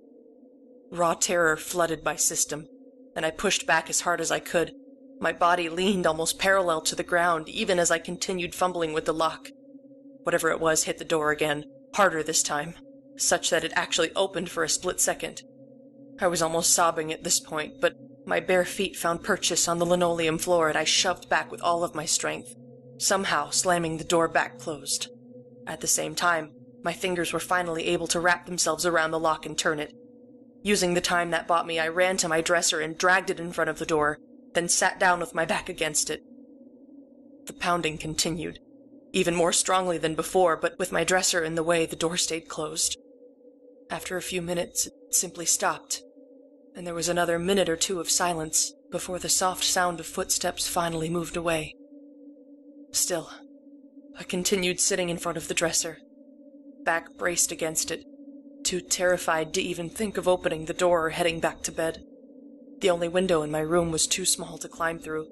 Raw terror flooded my system, and I pushed back as hard as I could. My body leaned almost parallel to the ground, even as I continued fumbling with the lock. Whatever it was hit the door again, harder this time, such that it actually opened for a split second. I was almost sobbing at this point, but my bare feet found purchase on the linoleum floor, and I shoved back with all of my strength, somehow slamming the door back closed. At the same time, my fingers were finally able to wrap themselves around the lock and turn it. Using the time that bought me, I ran to my dresser and dragged it in front of the door, then sat down with my back against it. The pounding continued, even more strongly than before, but with my dresser in the way, the door stayed closed. After a few minutes, it simply stopped, and there was another minute or two of silence before the soft sound of footsteps finally moved away. Still, I continued sitting in front of the dresser, back braced against it, too terrified to even think of opening the door or heading back to bed. The only window in my room was too small to climb through,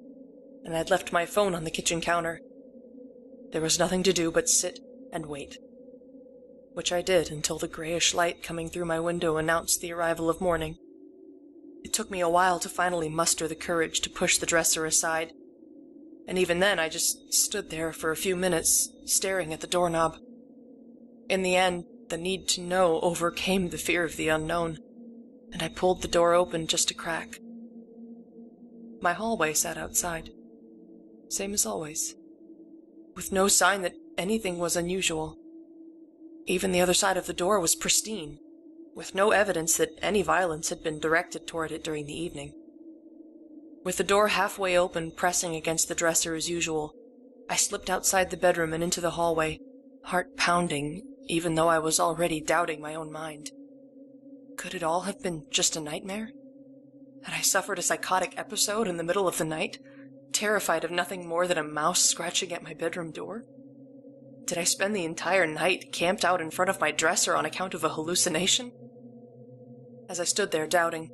and I'd left my phone on the kitchen counter. There was nothing to do but sit and wait, which I did until the grayish light coming through my window announced the arrival of morning. It took me a while to finally muster the courage to push the dresser aside, and even then I just stood there for a few minutes, staring at the doorknob. In the end, the need to know overcame the fear of the unknown, and I pulled the door open just a crack. My hallway sat outside, same as always, with no sign that anything was unusual. Even the other side of the door was pristine, with no evidence that any violence had been directed toward it during the evening. With the door halfway open, pressing against the dresser as usual, I slipped outside the bedroom and into the hallway, heart pounding, even though I was already doubting my own mind. Could it all have been just a nightmare? Had I suffered a psychotic episode in the middle of the night, terrified of nothing more than a mouse scratching at my bedroom door? Did I spend the entire night camped out in front of my dresser on account of a hallucination? As I stood there doubting,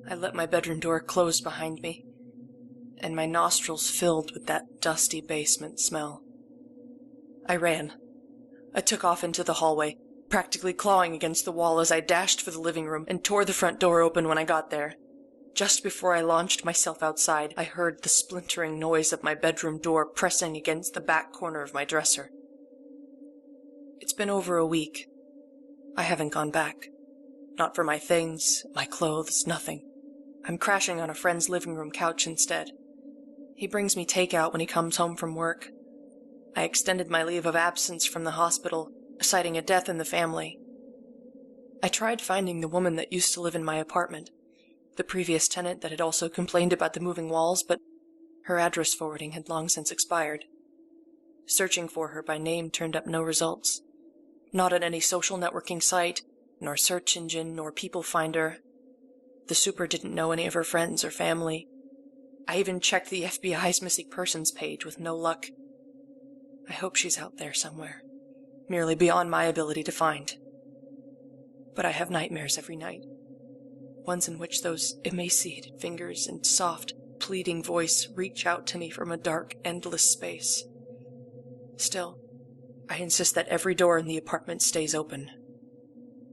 I let my bedroom door close behind me, and my nostrils filled with that dusty basement smell. I ran. I took off into the hallway, practically clawing against the wall as I dashed for the living room and tore the front door open when I got there. Just before I launched myself outside, I heard the splintering noise of my bedroom door pressing against the back corner of my dresser. It's been over a week. I haven't gone back. Not for my things, my clothes, nothing. I'm crashing on a friend's living room couch instead. He brings me takeout when he comes home from work. I extended my leave of absence from the hospital, citing a death in the family. I tried finding the woman that used to live in my apartment, the previous tenant that had also complained about the moving walls, but her address forwarding had long since expired. Searching for her by name turned up no results. Not at any social networking site, nor search engine, nor people finder. The super didn't know any of her friends or family. I even checked the FBI's missing persons page with no luck. I hope she's out there somewhere, merely beyond my ability to find. But I have nightmares every night. Ones in which those emaciated fingers and soft, pleading voice reach out to me from a dark, endless space. Still, I insist that every door in the apartment stays open.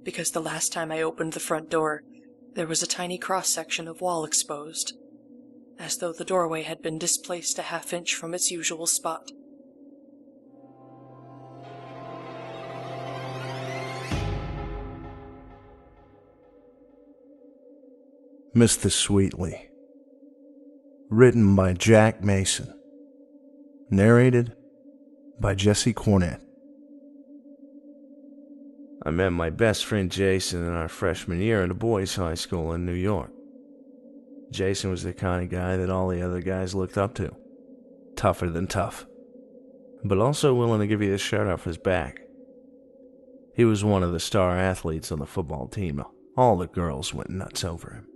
Because the last time I opened the front door, there was a tiny cross-section of wall exposed, as though the doorway had been displaced a half-inch from its usual spot. Mr. Sweetly. Written by Jack Mason. Narrated by Jesse Cornett. I met my best friend Jason in our freshman year at a boys' high school in New York. Jason was the kind of guy that all the other guys looked up to. Tougher than tough, but also willing to give you the shirt off his back. He was one of the star athletes on the football team. All the girls went nuts over him.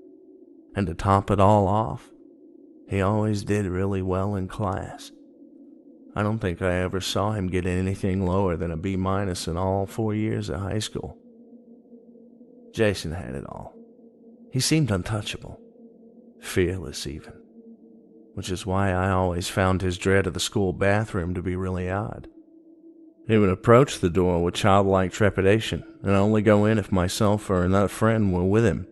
And to top it all off, he always did really well in class. I don't think I ever saw him get anything lower than a B- in all 4 years of high school. Jason had it all. He seemed untouchable, fearless even, which is why I always found his dread of the school bathroom to be really odd. He would approach the door with childlike trepidation and only go in if myself or another friend were with him,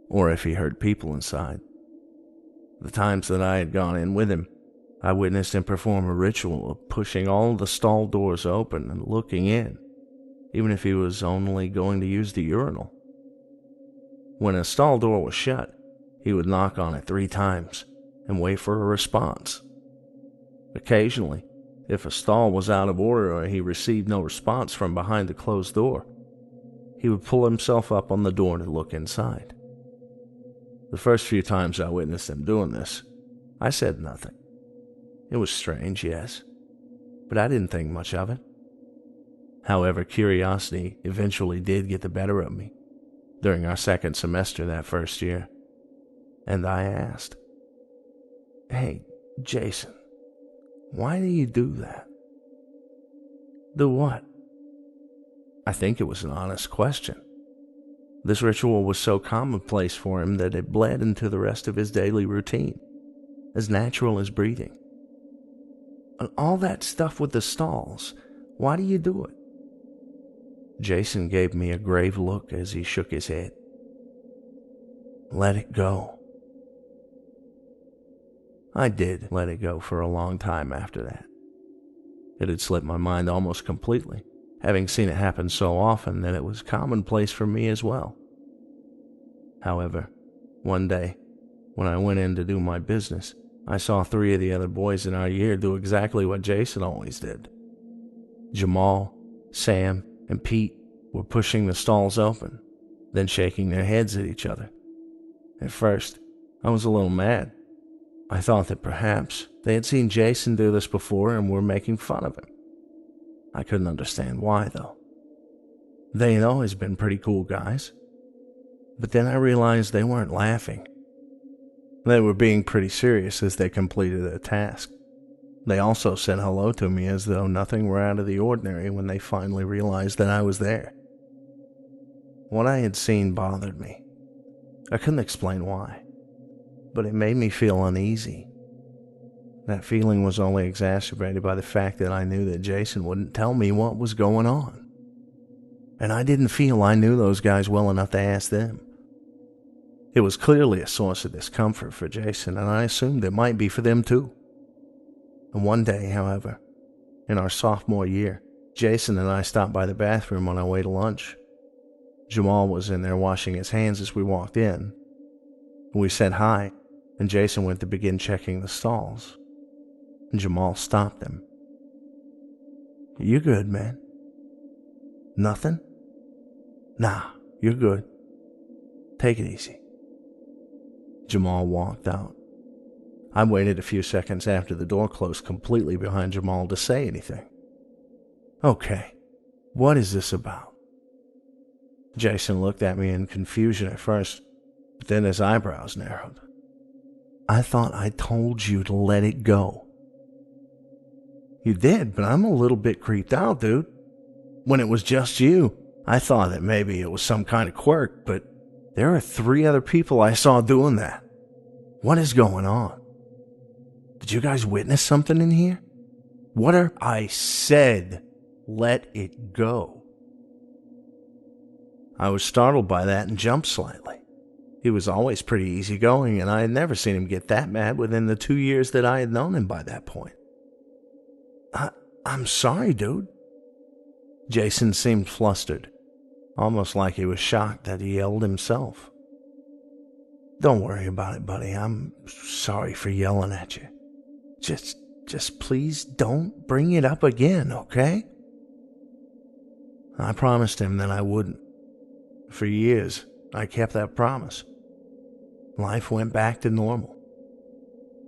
or if he heard people inside. The times that I had gone in with him, I witnessed him perform a ritual of pushing all the stall doors open and looking in, even if he was only going to use the urinal. When a stall door was shut, he would knock on it 3 times and wait for a response. Occasionally, if a stall was out of order or he received no response from behind the closed door, he would pull himself up on the door to look inside. The first few times I witnessed him doing this, I said nothing. It was strange, yes, but I didn't think much of it. However, curiosity eventually did get the better of me during our second semester that first year, and I asked, "Hey, Jason, why do you do that?" "Do what?" I think it was an honest question. This ritual was so commonplace for him that it bled into the rest of his daily routine, as natural as breathing. "And all that stuff with the stalls, why do you do it?" Jason gave me a grave look as he shook his head. "Let it go." I did let it go for a long time after that. It had slipped my mind almost completely, having seen it happen so often that it was commonplace for me as well. However, one day, when I went in to do my business, I saw 3 of the other boys in our year do exactly what Jason always did. Jamal, Sam, and Pete were pushing the stalls open, then shaking their heads at each other. At first, I was a little mad. I thought that perhaps they had seen Jason do this before and were making fun of him. I couldn't understand why, though. They had always been pretty cool guys. But then I realized they weren't laughing. They were being pretty serious as they completed their task. They also said hello to me as though nothing were out of the ordinary when they finally realized that I was there. What I had seen bothered me. I couldn't explain why, but it made me feel uneasy. That feeling was only exacerbated by the fact that I knew that Jason wouldn't tell me what was going on. And I didn't feel I knew those guys well enough to ask them. It was clearly a source of discomfort for Jason, and I assumed it might be for them too. And one day, however, in our sophomore year, Jason and I stopped by the bathroom on our way to lunch. Jamal was in there washing his hands as we walked in. We said hi, and Jason went to begin checking the stalls. Jamal stopped him. "You good, man?" "Nothing?" "Nah, you're good. Take it easy." Jamal walked out. I waited a few seconds after the door closed completely behind Jamal to say anything. Okay, what is this about? Jason looked at me in confusion at first, but then his eyebrows narrowed. I thought I told you to let it go. You did, but I'm a little bit creeped out, dude. When it was just you, I thought that maybe it was some kind of quirk, but there are 3 other people I saw doing that. What is going on? Did you guys witness something in here? I said, let it go. I was startled by that and jumped slightly. He was always pretty easygoing, and I had never seen him get that mad within the 2 years that I had known him by that point. I'm sorry, dude. Jason seemed flustered, almost like he was shocked that he yelled himself. Don't worry about it, buddy. I'm sorry for yelling at you. Just please don't bring it up again, okay? I promised him that I wouldn't. For years, I kept that promise. Life went back to normal.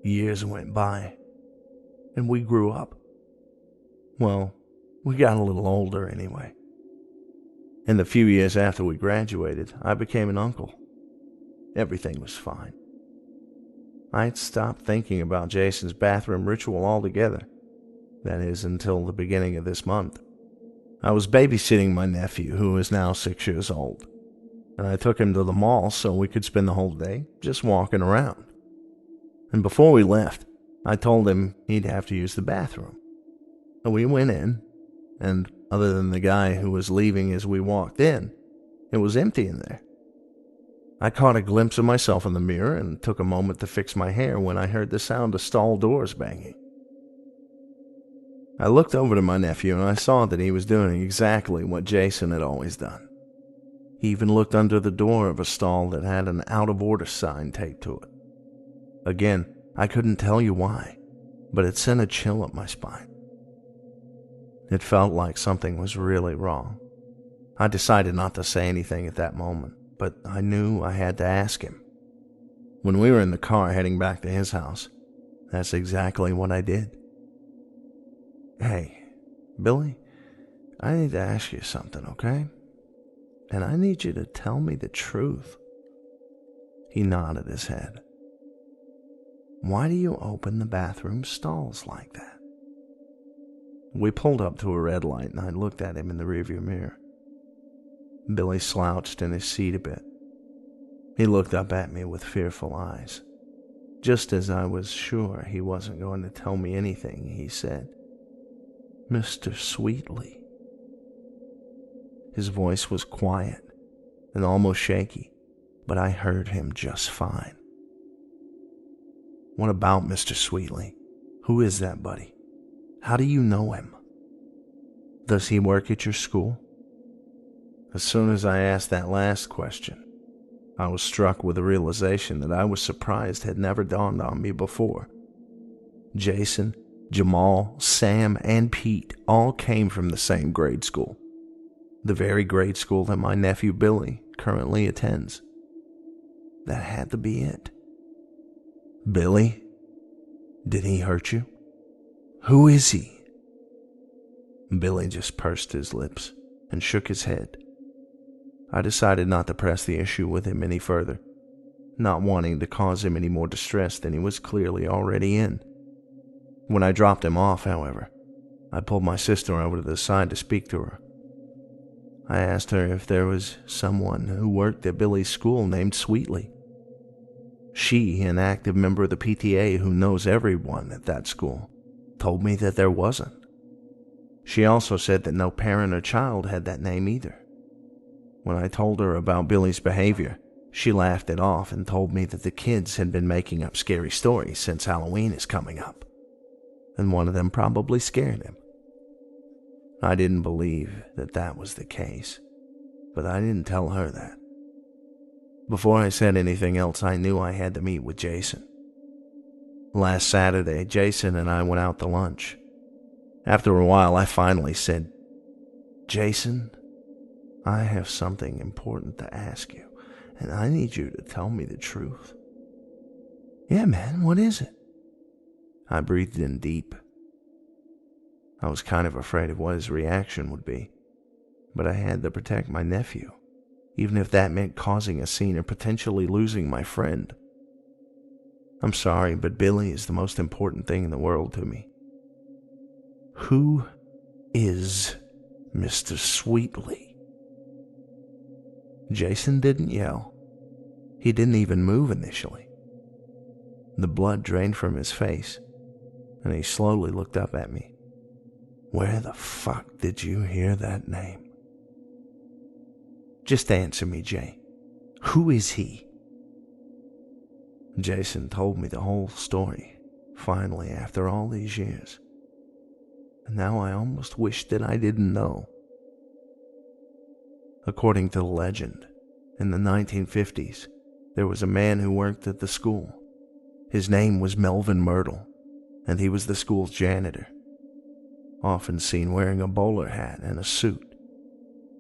Years went by, and we grew up. Well, we got a little older anyway. In the few years after we graduated, I became an uncle. Everything was fine. I had stopped thinking about Jason's bathroom ritual altogether. That is, until the beginning of this month. I was babysitting my nephew, who is now 6 years old, and I took him to the mall so we could spend the whole day just walking around. And before we left, I told him he'd have to use the bathroom. So we went in, and other than the guy who was leaving as we walked in, it was empty in there. I caught a glimpse of myself in the mirror and took a moment to fix my hair when I heard the sound of stall doors banging. I looked over to my nephew and I saw that he was doing exactly what Jason had always done. He even looked under the door of a stall that had an out-of-order sign taped to it. Again, I couldn't tell you why, but it sent a chill up my spine. It felt like something was really wrong. I decided not to say anything at that moment, but I knew I had to ask him. When we were in the car heading back to his house, that's exactly what I did. Hey, Billy, I need to ask you something, okay? And I need you to tell me the truth. He nodded his head. Why do you open the bathroom stalls like that? We pulled up to a red light and I looked at him in the rearview mirror. Billy slouched in his seat a bit. He looked up at me with fearful eyes. Just as I was sure he wasn't going to tell me anything, he said, Mr. Sweetly. His voice was quiet and almost shaky, but I heard him just fine. What about Mr. Sweetly? Who is that, buddy? How do you know him? Does he work at your school? As soon as I asked that last question, I was struck with a realization that I was surprised had never dawned on me before. Jason, Jamal, Sam, and Pete all came from the same grade school. The very grade school that my nephew Billy currently attends. That had to be it. Billy? Did he hurt you? Who is he? Billy just pursed his lips and shook his head. I decided not to press the issue with him any further, not wanting to cause him any more distress than he was clearly already in. When I dropped him off, however, I pulled my sister over to the side to speak to her. I asked her if there was someone who worked at Billy's school named Sweetly. She, an active member of the PTA who knows everyone at that school, told me that there wasn't. She also said that no parent or child had that name either. When I told her about Billy's behavior, she laughed it off and told me that the kids had been making up scary stories since Halloween is coming up, and one of them probably scared him. I didn't believe that that was the case, but I didn't tell her that. Before I said anything else, I knew I had to meet with Jason. Last Saturday, Jason and I went out to lunch. After a while, I finally said, Jason, I have something important to ask you, and I need you to tell me the truth. "Yeah, man, what is it?" I breathed in deep. I was kind of afraid of what his reaction would be, but I had to protect my nephew, even if that meant causing a scene or potentially losing my friend. "I'm sorry, but Billy is the most important thing in the world to me." "Who is Mr. Sweetly?" Jason didn't yell. He didn't even move initially. The blood drained from his face, and he slowly looked up at me. "Where the fuck did you hear that name?" "Just answer me, Jay. Who is he?" Jason told me the whole story, finally, after all these years. And now I almost wish that I didn't know. According to the legend, in the 1950s, there was a man who worked at the school. His name was Melvin Myrtle, and he was the school's janitor. Often seen wearing a bowler hat and a suit,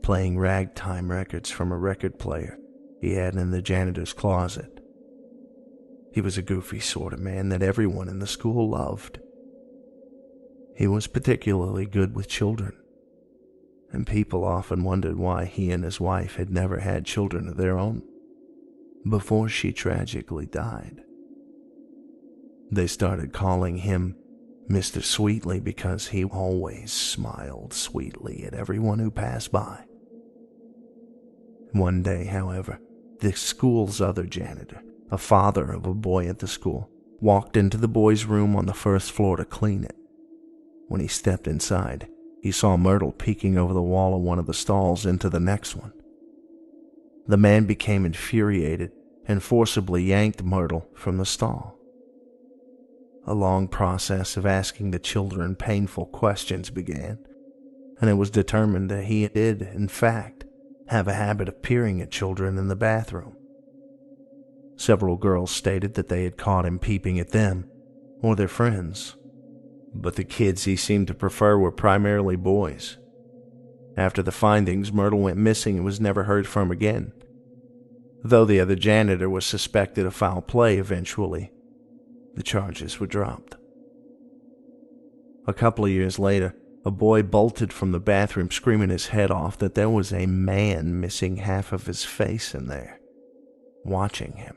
playing ragtime records from a record player he had in the janitor's closet. He was a goofy sort of man that everyone in the school loved. He was particularly good with children, and people often wondered why he and his wife had never had children of their own before she tragically died. They started calling him Mr. Sweetly because he always smiled sweetly at everyone who passed by. One day, however, the school's other janitor, a father of a boy at the school, walked into the boy's room on the first floor to clean it. When he stepped inside, he saw Myrtle peeking over the wall of one of the stalls into the next one. The man became infuriated and forcibly yanked Myrtle from the stall. A long process of asking the children painful questions began, and it was determined that he did, in fact, have a habit of peering at children in the bathroom. Several girls stated that they had caught him peeping at them or their friends, but the kids he seemed to prefer were primarily boys. After the findings, Myrtle went missing and was never heard from again. Though the other janitor was suspected of foul play eventually, the charges were dropped. A couple of years later, a boy bolted from the bathroom screaming his head off that there was a man missing half of his face in there, watching him.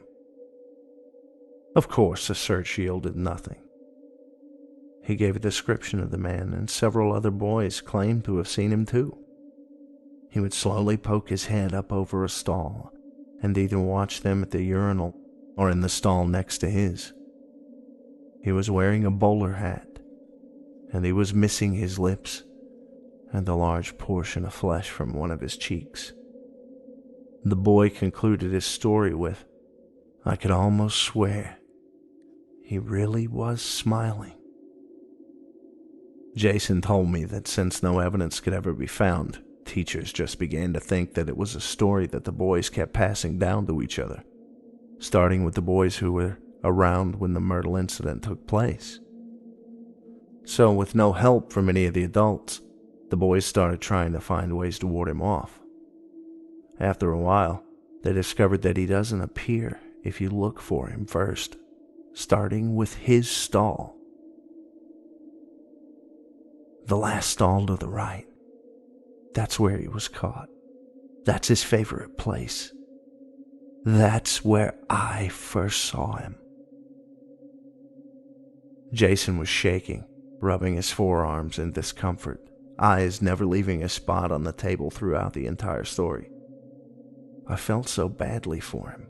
Of course, the search yielded nothing. He gave a description of the man, and several other boys claimed to have seen him too. He would slowly poke his head up over a stall and either watch them at the urinal or in the stall next to his. He was wearing a bowler hat, and he was missing his lips and a large portion of flesh from one of his cheeks. The boy concluded his story with, "I could almost swear he really was smiling." Jason told me that since no evidence could ever be found, teachers just began to think that it was a story that the boys kept passing down to each other, starting with the boys who were around when the Myrtle incident took place. So, with no help from any of the adults, the boys started trying to find ways to ward him off. After a while, they discovered that he doesn't appear if you look for him first, starting with his stall. The last stall to the right. That's where he was caught. That's his favorite place. That's where I first saw him. Jason was shaking, rubbing his forearms in discomfort, eyes never leaving a spot on the table throughout the entire story. I felt so badly for him.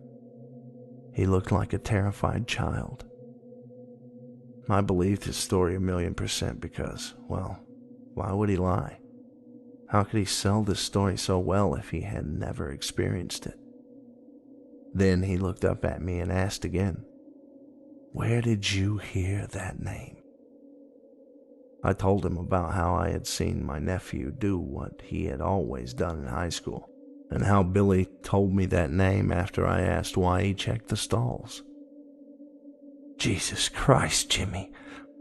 He looked like a terrified child. I believed his story 1,000,000% because, well, why would he lie? How could he sell this story so well if he had never experienced it? Then he looked up at me and asked again, "Where did you hear that name?" I told him about how I had seen my nephew do what he had always done in high school, and how Billy told me that name after I asked why he checked the stalls. Jesus Christ, Jimmy,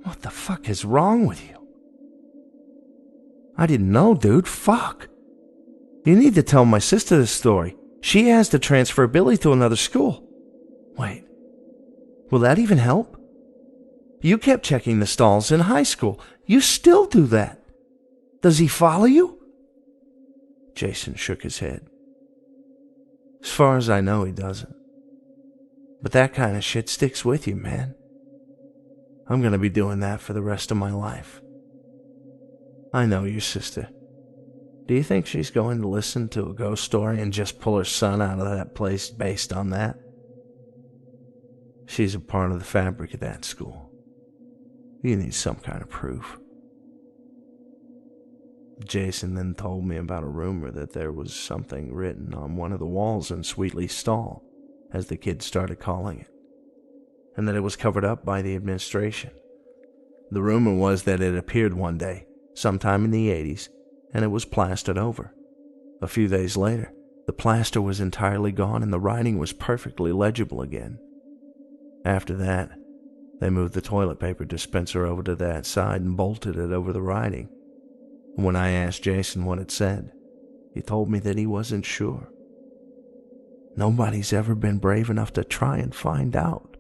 what the fuck is wrong with you? I didn't know, dude, fuck. You need to tell my sister this story. She has to transfer Billy to another school. Wait, Will that even help? You kept checking the stalls in high school. You still do that. Does he follow you? Jason shook his head. As far as I know, he doesn't. But that kind of shit sticks with you, man. I'm going to be doing that for the rest of my life. I know your sister. Do you think she's going to listen to a ghost story and just pull her son out of that place based on that? She's a part of the fabric of that school. You need some kind of proof. Jason then told me about a rumor that there was something written on one of the walls in Sweetley's stall, as the kids started calling it, and that it was covered up by the administration. The rumor was that it appeared one day, sometime in the 80s, and it was plastered over. A few days later, the plaster was entirely gone and the writing was perfectly legible again. After that, they moved the toilet paper dispenser over to that side and bolted it over the writing. When I asked Jason what it said, he told me that he wasn't sure. Nobody's ever been brave enough to try and find out.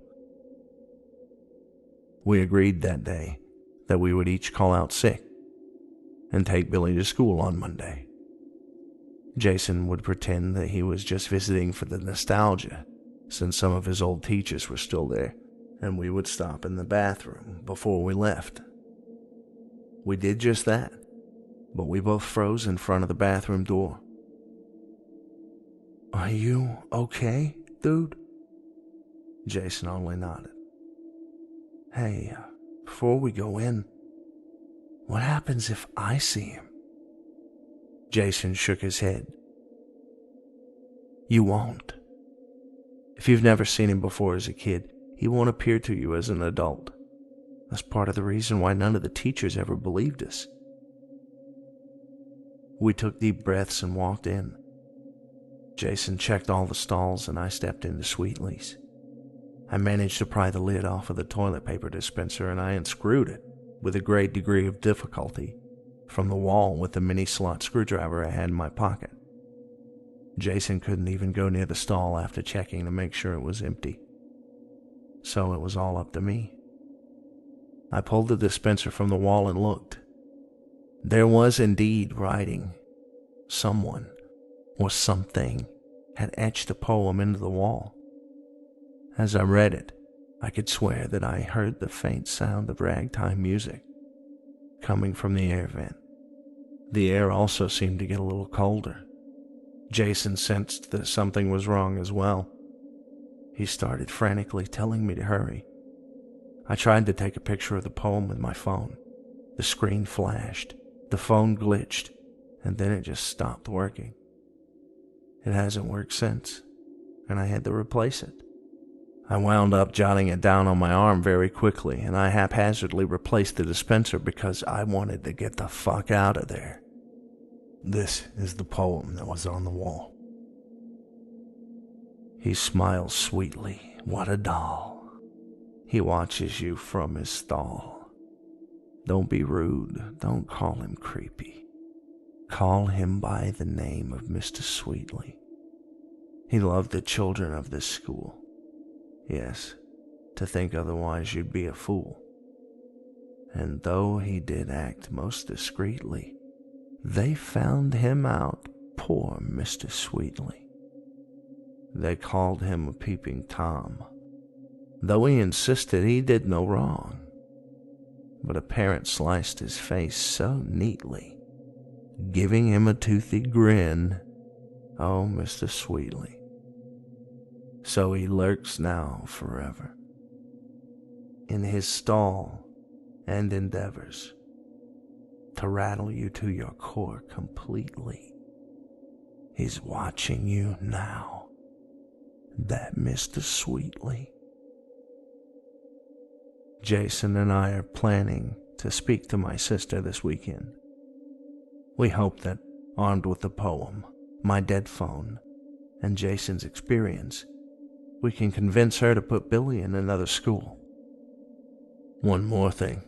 We agreed that day that we would each call out sick and take Billy to school on Monday. Jason would pretend that he was just visiting for the nostalgia, since some of his old teachers were still there, and we would stop in the bathroom before we left. We did just that, but we both froze in front of the bathroom door. Are you okay, dude? Jason only nodded. Hey, before we go in, what happens if I see him? Jason shook his head. You won't. If you've never seen him before as a kid, he won't appear to you as an adult. That's part of the reason why none of the teachers ever believed us. We took deep breaths and walked in. Jason checked all the stalls and I stepped into Sweetley's. I managed to pry the lid off of the toilet paper dispenser and I unscrewed it, with a great degree of difficulty, from the wall with the mini-slot screwdriver I had in my pocket. Jason couldn't even go near the stall after checking to make sure it was empty. So it was all up to me. I pulled the dispenser from the wall and looked. There was indeed writing. Someone, or something, had etched a poem into the wall. As I read it, I could swear that I heard the faint sound of ragtime music coming from the air vent. The air also seemed to get a little colder. Jason sensed that something was wrong as well. He started frantically telling me to hurry. I tried to take a picture of the poem with my phone. The screen flashed, the phone glitched, and then it just stopped working. It hasn't worked since, and I had to replace it. I wound up jotting it down on my arm very quickly, and I haphazardly replaced the dispenser because I wanted to get the fuck out of there. This is the poem that was on the wall. He smiles sweetly. What a doll. He watches you from his stall. Don't be rude. Don't call him creepy. Call him by the name of Mr. Sweetley. He loved the children of this school. Yes, to think otherwise you'd be a fool. And though he did act most discreetly, they found him out, poor Mr. Sweetley. They called him a peeping Tom, though he insisted he did no wrong. But a parent sliced his face so neatly, giving him a toothy grin. Oh, Mr. Sweetley. So he lurks now forever, in his stall, and endeavors to rattle you to your core completely. He's watching you now, that Mr. Sweetley. Jason and I are planning to speak to my sister this weekend. We hope that, armed with the poem, my dead phone, and Jason's experience, we can convince her to put Billy in another school. One more thing.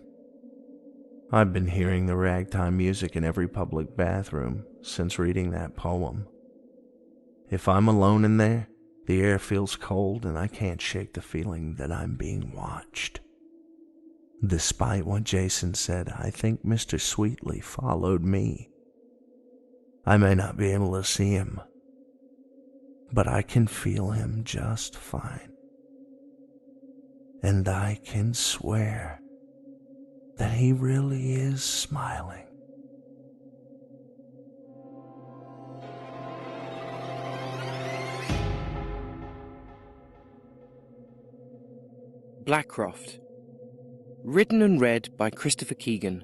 I've been hearing the ragtime music in every public bathroom since reading that poem. If I'm alone in there, The air feels cold, and I can't shake the feeling that I'm being watched. Despite what Jason said, I think Mr. Sweetly followed me. I may not be able to see him, but I can feel him just fine. And I can swear that he really is smiling. Blackroft. Written and read by Christopher Keegan.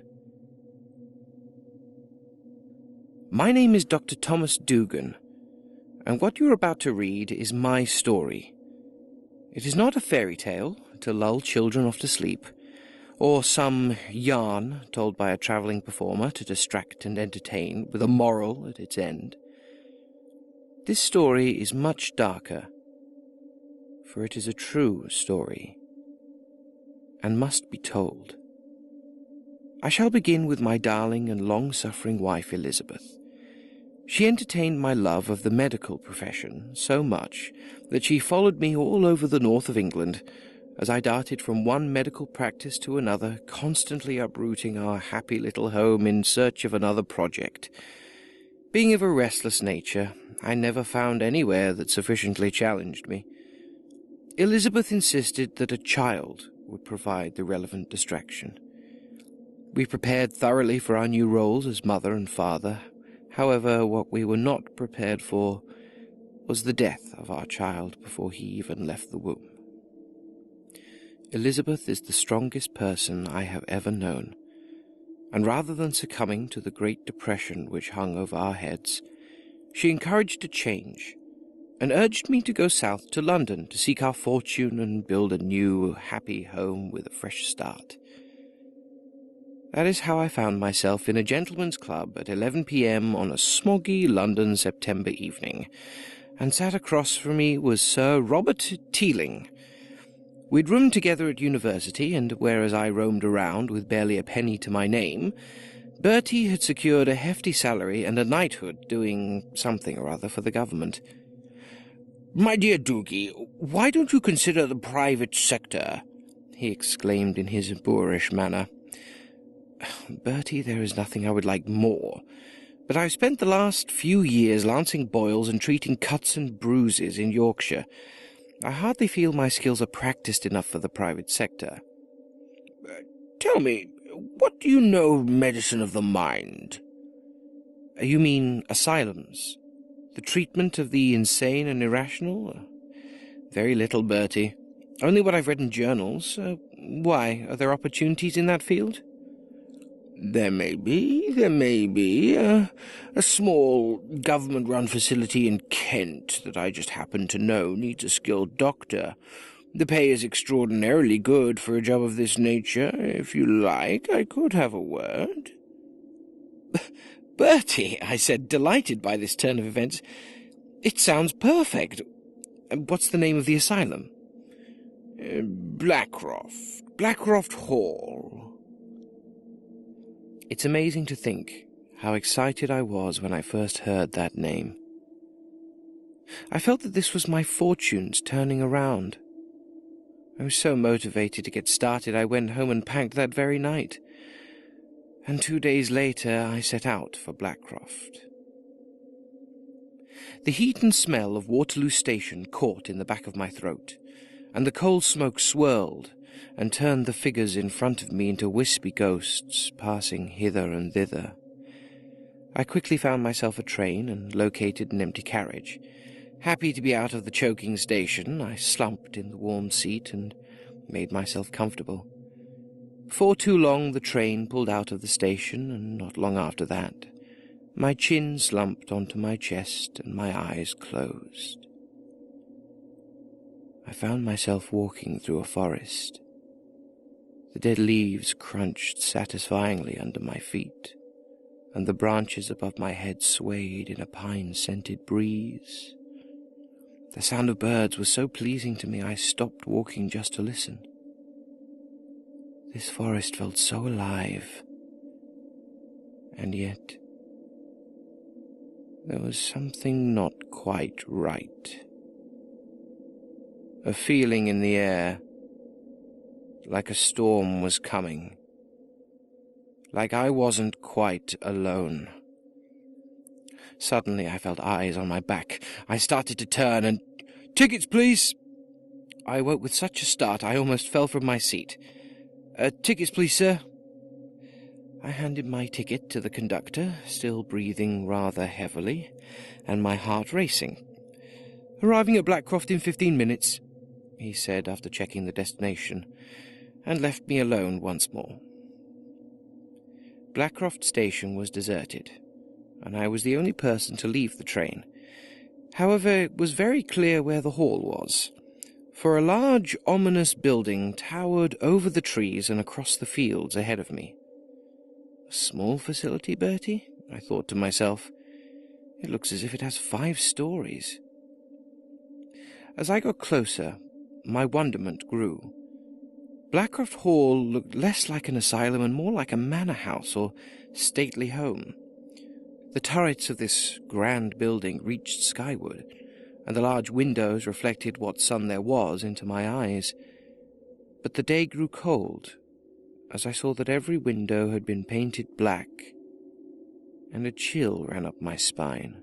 My name is Dr. Thomas Dugan, and what you're about to read is my story. It is not a fairy tale to lull children off to sleep, or some yarn told by a travelling performer to distract and entertain with a moral at its end. This story is much darker, for it is a true story, and must be told. I shall begin with my darling and long-suffering wife Elizabeth. She entertained my love of the medical profession so much that she followed me all over the north of England as I darted from one medical practice to another, constantly uprooting our happy little home in search of another project. Being of a restless nature, I never found anywhere that sufficiently challenged me. Elizabeth insisted that a child would provide the relevant distraction. We prepared thoroughly for our new roles as mother and father. However, what we were not prepared for was the death of our child before he even left the womb. Elizabeth is the strongest person I have ever known, and rather than succumbing to the Great Depression which hung over our heads, she encouraged a change, and urged me to go south to London to seek our fortune and build a new, happy home with a fresh start. That is how I found myself in a gentleman's club at 11 p.m. on a smoggy London September evening, and sat across from me was Sir Robert Teeling. We'd roomed together at university, and whereas I roamed around with barely a penny to my name, Bertie had secured a hefty salary and a knighthood doing something or other for the government. "My dear Doogie, why don't you consider the private sector?" he exclaimed in his boorish manner. "Bertie, there is nothing I would like more, but I've spent the last few years lancing boils and treating cuts and bruises in Yorkshire. I hardly feel my skills are practiced enough for the private sector." "Tell me, what do you know of medicine of the mind?" "You mean asylums? The treatment of the insane and irrational?" "Very little, Bertie. Only what I've read in journals. Why, are there opportunities in that field?" There may be. A small government-run facility in Kent that I just happen to know needs a skilled doctor. The pay is extraordinarily good for a job of this nature. If you like, I could have a word." "Bertie," I said, delighted by this turn of events, "it sounds perfect. What's the name of the asylum?" Blackroft Hall." It's amazing to think how excited I was when I first heard that name. I felt that this was my fortunes turning around. I was so motivated to get started I went home and packed that very night. And 2 days later I set out for Blackroft. The heat and smell of Waterloo Station caught in the back of my throat, and the coal smoke swirled and turned the figures in front of me into wispy ghosts passing hither and thither. I quickly found myself a train and located an empty carriage. Happy to be out of the choking station, I slumped in the warm seat and made myself comfortable. Before too long the train pulled out of the station, and not long after that, my chin slumped onto my chest and my eyes closed. I found myself walking through a forest. The dead leaves crunched satisfyingly under my feet, and the branches above my head swayed in a pine-scented breeze. The sound of birds was so pleasing to me I stopped walking just to listen. This forest felt so alive, and yet there was something not quite right. A feeling in the air, like a storm was coming. Like I wasn't quite alone. Suddenly I felt eyes on my back. I started to turn and... "Tickets, please!" I woke with such a start I almost fell from my seat. "Tickets, please, sir." I handed my ticket to the conductor, still breathing rather heavily, and my heart racing. "Arriving at Blackroft in 15 minutes, he said after checking the destination, and left me alone once more. Blackroft station was deserted, and I was the only person to leave the train. However, it was very clear where the hall was, for a large, ominous building towered over the trees and across the fields ahead of me. A small facility, Bertie? I thought to myself. It looks as if it has 5 stories. As I got closer, my wonderment grew. Blackroft Hall looked less like an asylum and more like a manor house or stately home. The turrets of this grand building reached skyward, and the large windows reflected what sun there was into my eyes. But the day grew cold, as I saw that every window had been painted black, and a chill ran up my spine.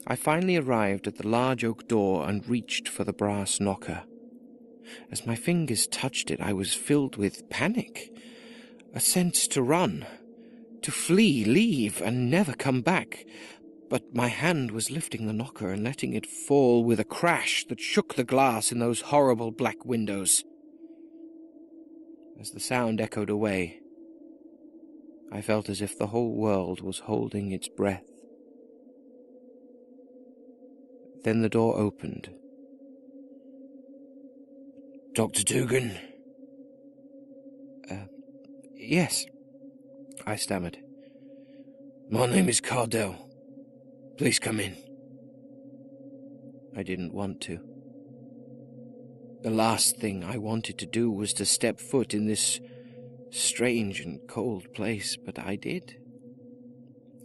I finally arrived at the large oak door and reached for the brass knocker. As my fingers touched it, I was filled with panic, a sense to run, to flee, leave, and never come back. But my hand was lifting the knocker and letting it fall with a crash that shook the glass in those horrible black windows. As the sound echoed away, I felt as if the whole world was holding its breath. Then the door opened. "Dr. Dugan?" Yes," I stammered. "My name is Cardell. Please come in." I didn't want to. The last thing I wanted to do was to step foot in this strange and cold place, but I did.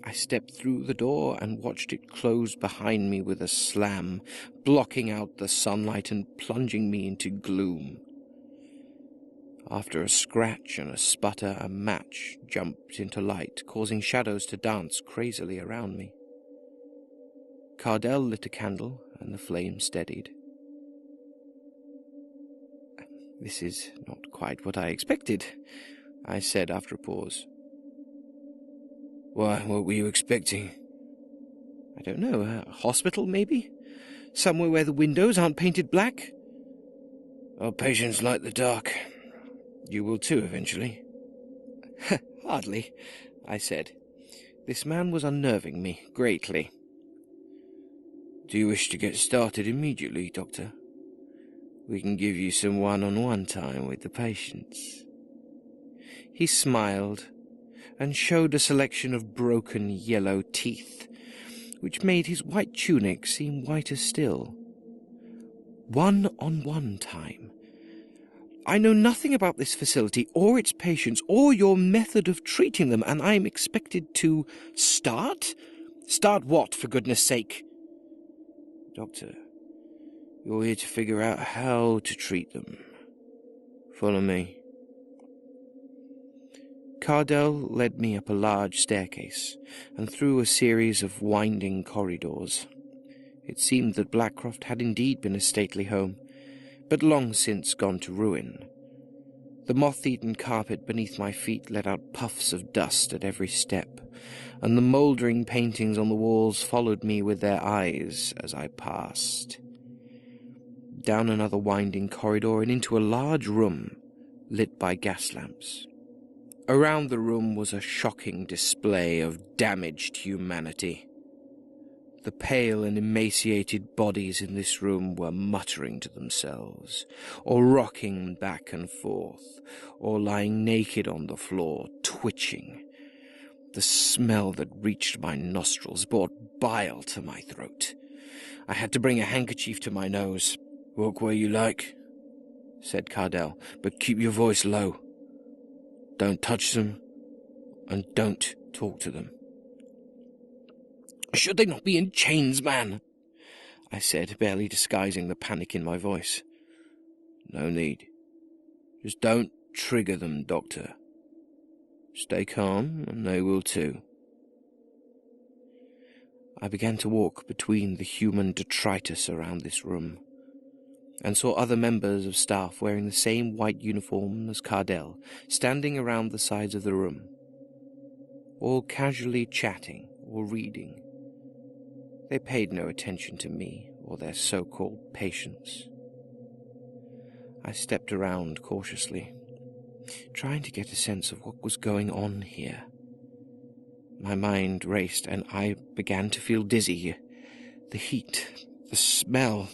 I stepped through the door and watched it close behind me with a slam, blocking out the sunlight and plunging me into gloom. After a scratch and a sputter, a match jumped into light, causing shadows to dance crazily around me. Cardell lit a candle, and the flame steadied. "This is not quite what I expected," I said after a pause. "Why, what were you expecting?" "I don't know, a hospital, maybe? Somewhere where the windows aren't painted black?" "Our patients like the dark. You will too, eventually." "Hardly," I said. This man was unnerving me greatly. "Do you wish to get started immediately, Doctor? We can give you some one-on-one time with the patients." He smiled and showed a selection of broken yellow teeth, which made his white tunic seem whiter still. One-on-one time. I know nothing about this facility or its patients or your method of treating them, and I'm expected to start? Start what, for goodness sake? "Doctor, you're here to figure out how to treat them. Follow me." Cardell led me up a large staircase and through a series of winding corridors. It seemed that Blackroft had indeed been a stately home, but long since gone to ruin. The moth-eaten carpet beneath my feet let out puffs of dust at every step, and the mouldering paintings on the walls followed me with their eyes as I passed. Down another winding corridor and into a large room lit by gas lamps. Around the room was a shocking display of damaged humanity. The pale and emaciated bodies in this room were muttering to themselves, or rocking back and forth, or lying naked on the floor, twitching. The smell that reached my nostrils brought bile to my throat. I had to bring a handkerchief to my nose. "Walk where you like," said Cardell, "but keep your voice low. Don't touch them, and don't talk to them." "Should they not be in chains, man?" I said, barely disguising the panic in my voice. No need. Just don't trigger them, Doctor. Stay calm, and they will too. I began to walk between the human detritus around this room, and saw other members of staff wearing the same white uniform as Cardell, standing around the sides of the room, all casually chatting or reading. They paid no attention to me or their so-called patients. I stepped around cautiously, trying to get a sense of what was going on here. My mind raced, and I began to feel dizzy. The heat, the smell.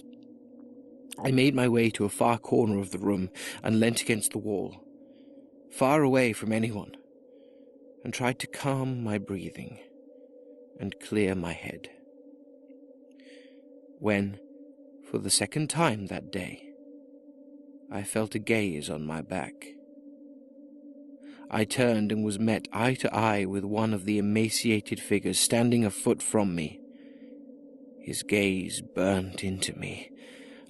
I made my way to a far corner of the room and leant against the wall, far away from anyone, and tried to calm my breathing and clear my head. When, for the second time that day, I felt a gaze on my back. I turned and was met eye to eye with one of the emaciated figures standing a foot from me. His gaze burnt into me,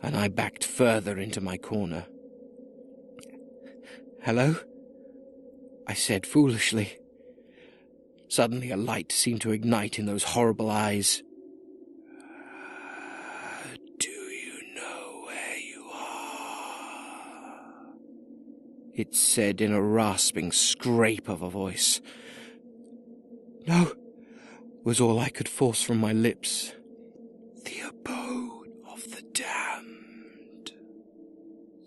and I backed further into my corner. "Hello?" I said foolishly. Suddenly a light seemed to ignite in those horrible eyes. "Do you know where you are?" it said in a rasping scrape of a voice. "No," was all I could force from my lips. "The abode of the damned,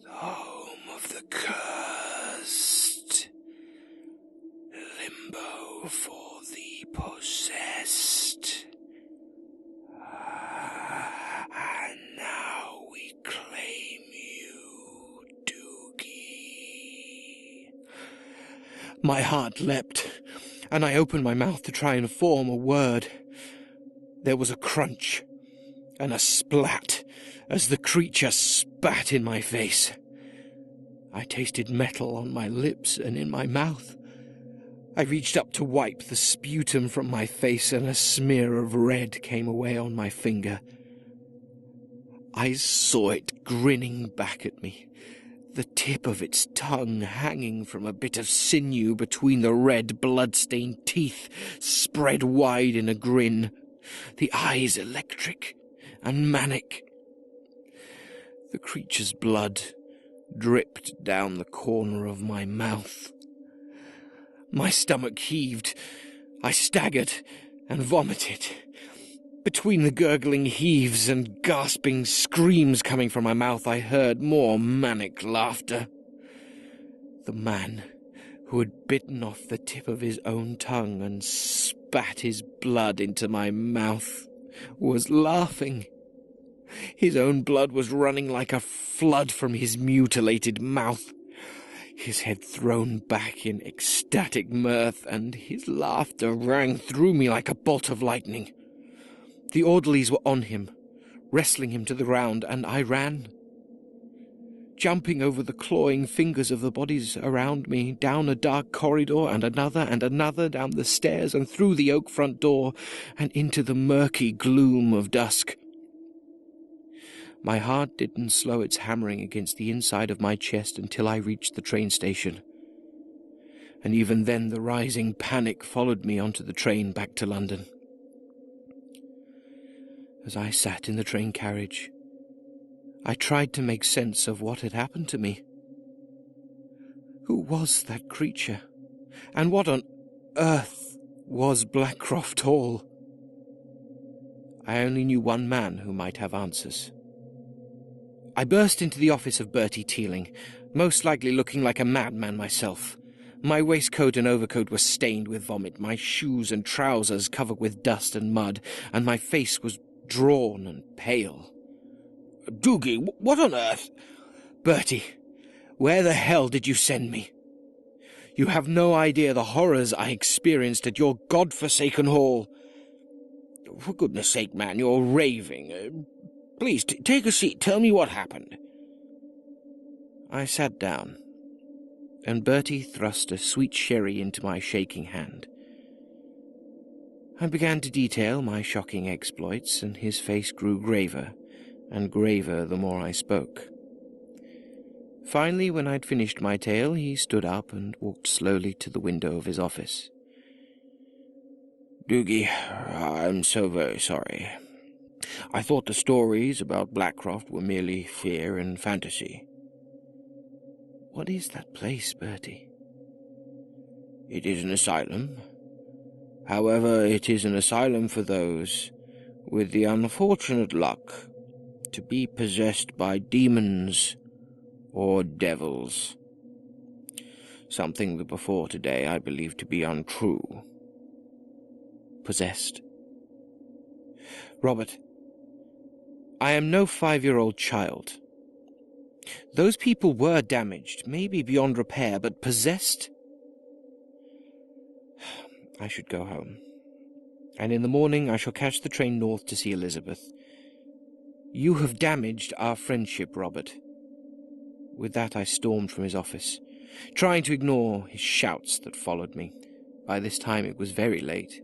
the home of the cursed, limbo for the possessed. And now we claim you, Doogie." My heart leapt, and I opened my mouth to try and form a word. There was a crunch and a splat as the creature spat in my face. I tasted metal on my lips and in my mouth. I reached up to wipe the sputum from my face, and a smear of red came away on my finger. I saw it grinning back at me, the tip of its tongue hanging from a bit of sinew between the red blood-stained teeth, spread wide in a grin, the eyes electric and manic. The creature's blood dripped down the corner of my mouth. My stomach heaved. I staggered and vomited. Between the gurgling heaves and gasping screams coming from my mouth, I heard more manic laughter. The man who had bitten off the tip of his own tongue and spat his blood into my mouth was laughing. His own blood was running like a flood from his mutilated mouth, his head thrown back in ecstatic mirth, and his laughter rang through me like a bolt of lightning. The orderlies were on him, wrestling him to the ground, and I ran, jumping over the clawing fingers of the bodies around me, down a dark corridor and another, down the stairs and through the oak front door, and into the murky gloom of dusk. My heart didn't slow its hammering against the inside of my chest until I reached the train station. And even then the rising panic followed me onto the train back to London. As I sat in the train carriage, I tried to make sense of what had happened to me. Who was that creature? And what on earth was Blackroft Hall? I only knew one man who might have answers. I burst into the office of Bertie Teeling, most likely looking like a madman myself. My waistcoat and overcoat were stained with vomit, my shoes and trousers covered with dust and mud, and my face was drawn and pale. "Doogie, what on earth?" "Bertie, where the hell did you send me? You have no idea the horrors I experienced at your godforsaken hall." "For goodness sake, man, you're raving. Please, take a seat. Tell me what happened." I sat down, and Bertie thrust a sweet sherry into my shaking hand. I began to detail my shocking exploits, and his face grew graver and graver the more I spoke. Finally, when I'd finished my tale, he stood up and walked slowly to the window of his office. "Doogie, I'm so very sorry. I thought the stories about Blackroft were merely fear and fantasy." "What is that place, Bertie?" "It is an asylum. However, it is an asylum for those with the unfortunate luck to be possessed by demons or devils. Something that before today I believe to be untrue." "Possessed?" "Robert, I am no 5-year-old child. Those people were damaged, maybe beyond repair, but possessed? I should go home, and in the morning I shall catch the train north to see Elizabeth. You have damaged our friendship, Robert." With that I stormed from his office, trying to ignore his shouts that followed me. By this time it was very late,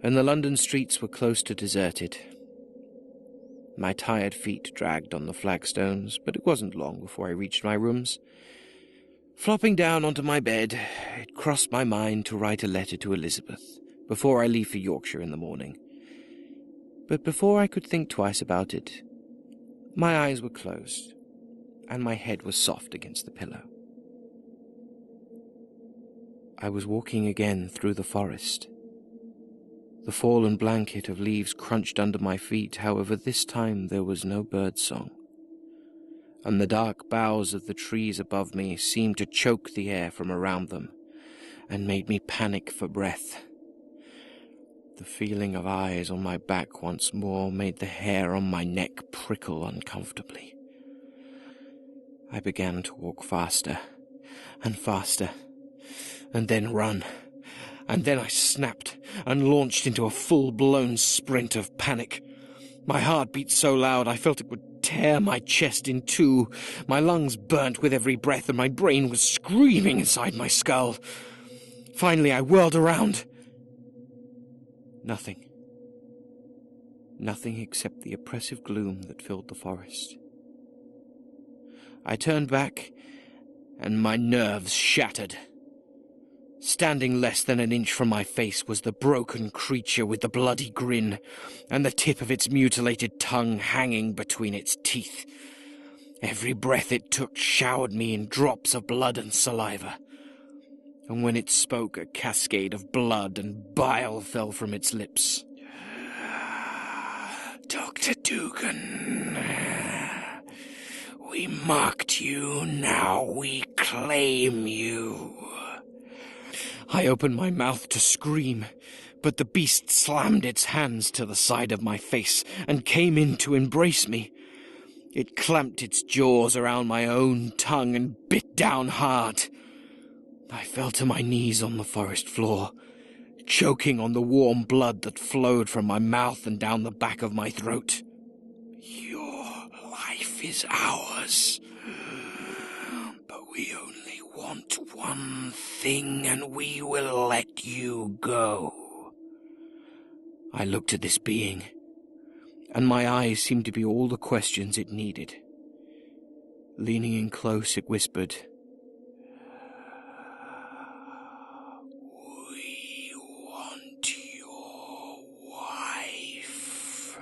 and the London streets were close to deserted. My tired feet dragged on the flagstones, but it wasn't long before I reached my rooms. Flopping down onto my bed, it crossed my mind to write a letter to Elizabeth before I leave for Yorkshire in the morning. But before I could think twice about it, my eyes were closed, and my head was soft against the pillow. I was walking again through the forest. The fallen blanket of leaves crunched under my feet, however this time there was no bird song, and the dark boughs of the trees above me seemed to choke the air from around them, and made me panic for breath. The feeling of eyes on my back once more made the hair on my neck prickle uncomfortably. I began to walk faster and faster, and then run, and then I snapped and launched into a full-blown sprint of panic. My heart beat so loud I felt it would tear my chest in two. My lungs burnt with every breath, and my brain was screaming inside my skull. Finally I whirled around. Nothing. Nothing except the oppressive gloom that filled the forest. I turned back, and my nerves shattered. Standing less than an inch from my face was the broken creature with the bloody grin, and the tip of its mutilated tongue hanging between its teeth. Every breath it took showered me in drops of blood and saliva, and when it spoke, a cascade of blood and bile fell from its lips. "Dr. Dugan, we mocked you, now we claim you." I opened my mouth to scream, but the beast slammed its hands to the side of my face and came in to embrace me. It clamped its jaws around my own tongue and bit down hard. I fell to my knees on the forest floor, choking on the warm blood that flowed from my mouth and down the back of my throat. "Your life is ours, but we only want one thing, and we will let you go." I looked at this being, and my eyes seemed to be all the questions it needed. Leaning in close, it whispered, "We want your wife."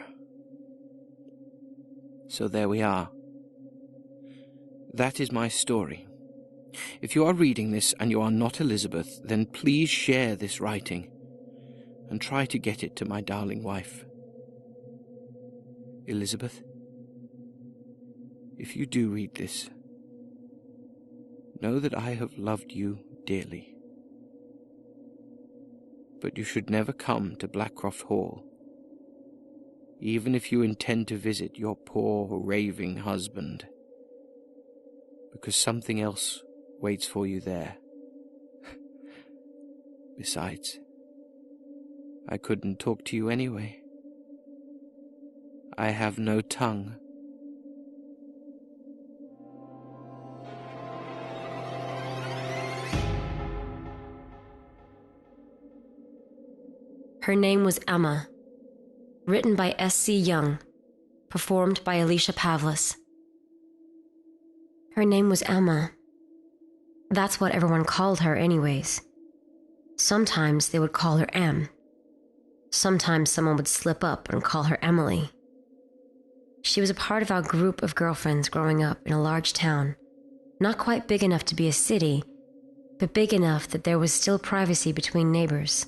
So there we are. That is my story. If you are reading this and you are not Elizabeth, then please share this writing and try to get it to my darling wife. Elizabeth, if you do read this, know that I have loved you dearly. But you should never come to Blackroft Hall, even if you intend to visit your poor, raving husband, because something else waits for you there. Besides, I couldn't talk to you anyway. I have no tongue. Her name was Emma. Written by S.C. Yοung. performed by Alicia Pavlis. Her name was Emma. That's what everyone called her anyways. Sometimes they would call her Em. Sometimes someone would slip up and call her Emily. She was a part of our group of girlfriends growing up in a large town, not quite big enough to be a city, but big enough that there was still privacy between neighbors.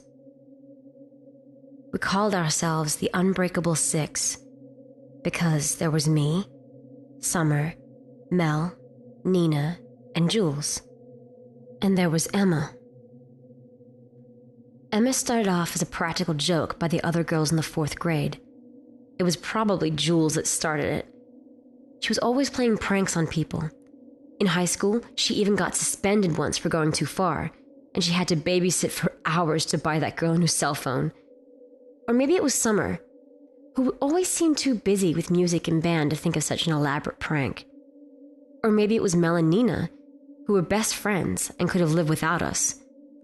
We called ourselves the Unbreakable Six because there was me, Summer, Mel, Nina, and Jules. And there was Emma. Emma started off as a practical joke by the other girls in the 4th grade. It was probably Jules that started it. She was always playing pranks on people. In high school, she even got suspended once for going too far, and she had to babysit for hours to buy that girl a new cell phone. Or maybe it was Summer, who always seemed too busy with music and band to think of such an elaborate prank. Or maybe it was Mel and Nina, who were best friends and could have lived without us,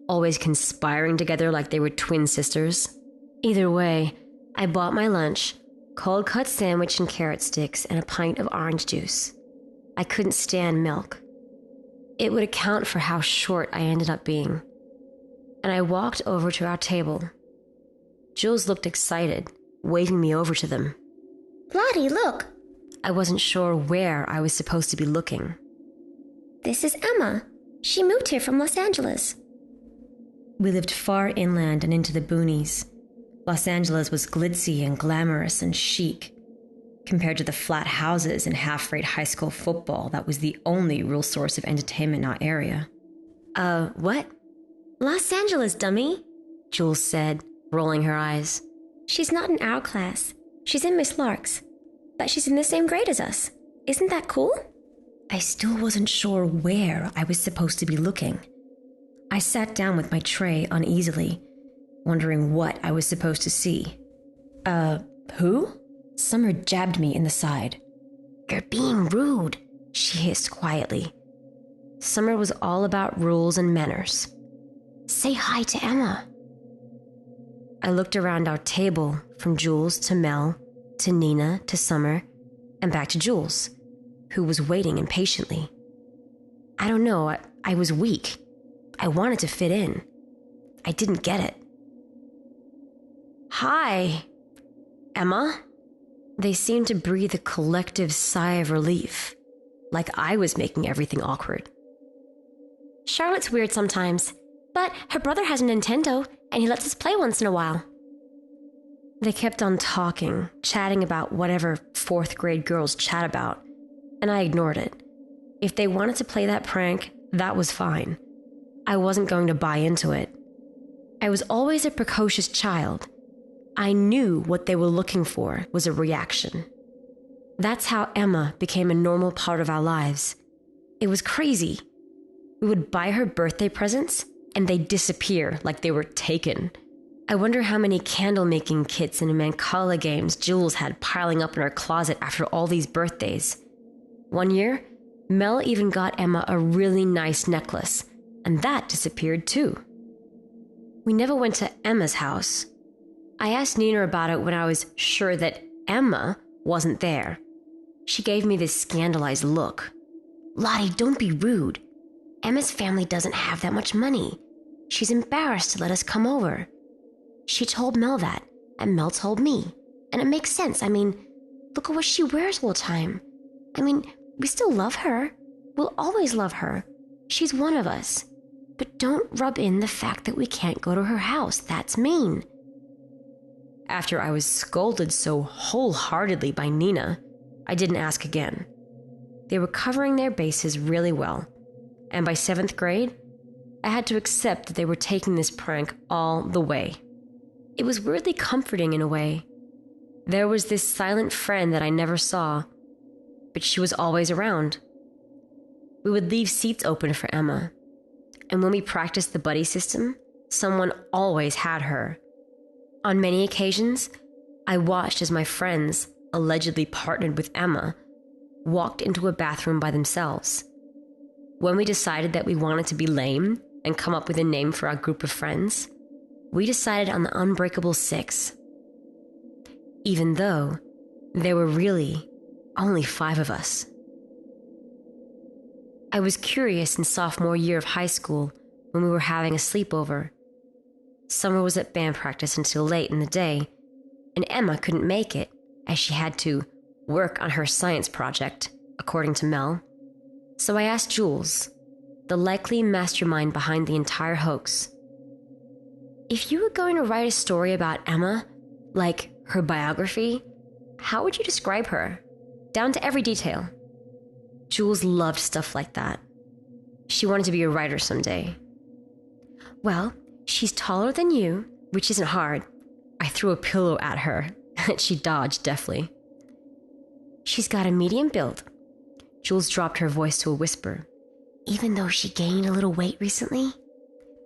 always conspiring together like they were twin sisters. Either way, I bought my lunch, cold cut sandwich and carrot sticks, and a pint of orange juice. I couldn't stand milk. It would account for how short I ended up being. And I walked over to our table. Jules looked excited, waving me over to them. Lottie, look! I wasn't sure where I was supposed to be looking. This is Emma. She moved here from Los Angeles. We lived far inland and into the boonies. Los Angeles was glitzy and glamorous and chic, compared to the flat houses and half-rate high school football that was the only real source of entertainment in our area. What? Los Angeles, dummy, Jules said, rolling her eyes. She's not in our class. She's in Miss Lark's. But she's in the same grade as us. Isn't that cool? I still wasn't sure where I was supposed to be looking. I sat down with my tray uneasily, wondering what I was supposed to see. Who? Summer jabbed me in the side. You're being rude, she hissed quietly. Summer was all about rules and manners. Say hi to Emma. I looked around our table, from Jules to Mel, to Nina to Summer, and back to Jules, who was waiting impatiently. I don't know, I was weak. I wanted to fit in. I didn't get it. Hi, Emma? They seemed to breathe a collective sigh of relief, like I was making everything awkward. Charlotte's weird sometimes, but her brother has a Nintendo, and he lets us play once in a while. They kept on talking, chatting about whatever 4th grade girls chat about, and I ignored it. If they wanted to play that prank, that was fine. I wasn't going to buy into it. I was always a precocious child. I knew what they were looking for was a reaction. That's how Emma became a normal part of our lives. It was crazy. We would buy her birthday presents, and they'd disappear like they were taken. I wonder how many candle-making kits and Mancala games Jules had piling up in her closet after all these birthdays. One year, Mel even got Emma a really nice necklace, and that disappeared too. We never went to Emma's house. I asked Nina about it when I was sure that Emma wasn't there. She gave me this scandalized look. Lottie, don't be rude. Emma's family doesn't have that much money. She's embarrassed to let us come over. She told Mel that, and Mel told me. And it makes sense. I mean, look at what she wears all the time. I mean, we still love her. We'll always love her. She's one of us. But don't rub in the fact that we can't go to her house. That's mean. After I was scolded so wholeheartedly by Nina, I didn't ask again. They were covering their bases really well, and by 7th grade, I had to accept that they were taking this prank all the way. It was weirdly comforting in a way. There was this silent friend that I never saw, but she was always around. We would leave seats open for Emma, and when we practiced the buddy system, someone always had her. On many occasions, I watched as my friends, allegedly partnered with Emma, walked into a bathroom by themselves. When we decided that we wanted to be lame and come up with a name for our group of friends, we decided on the Unbreakable Six. Even though There were really only 5 of us. I was curious in sophomore year of high school when we were having a sleepover. Summer was at band practice until late in the day, and Emma couldn't make it as she had to work on her science project, according to Mel. So I asked Jules, the likely mastermind behind the entire hoax, if you were going to write a story about Emma, like her biography, how would you describe her? Down to every detail. Jules loved stuff like that. She wanted to be a writer someday. Well, she's taller than you, which isn't hard. I threw a pillow at her, and she dodged deftly. She's got a medium build. Jules dropped her voice to a whisper. Even though she gained a little weight recently,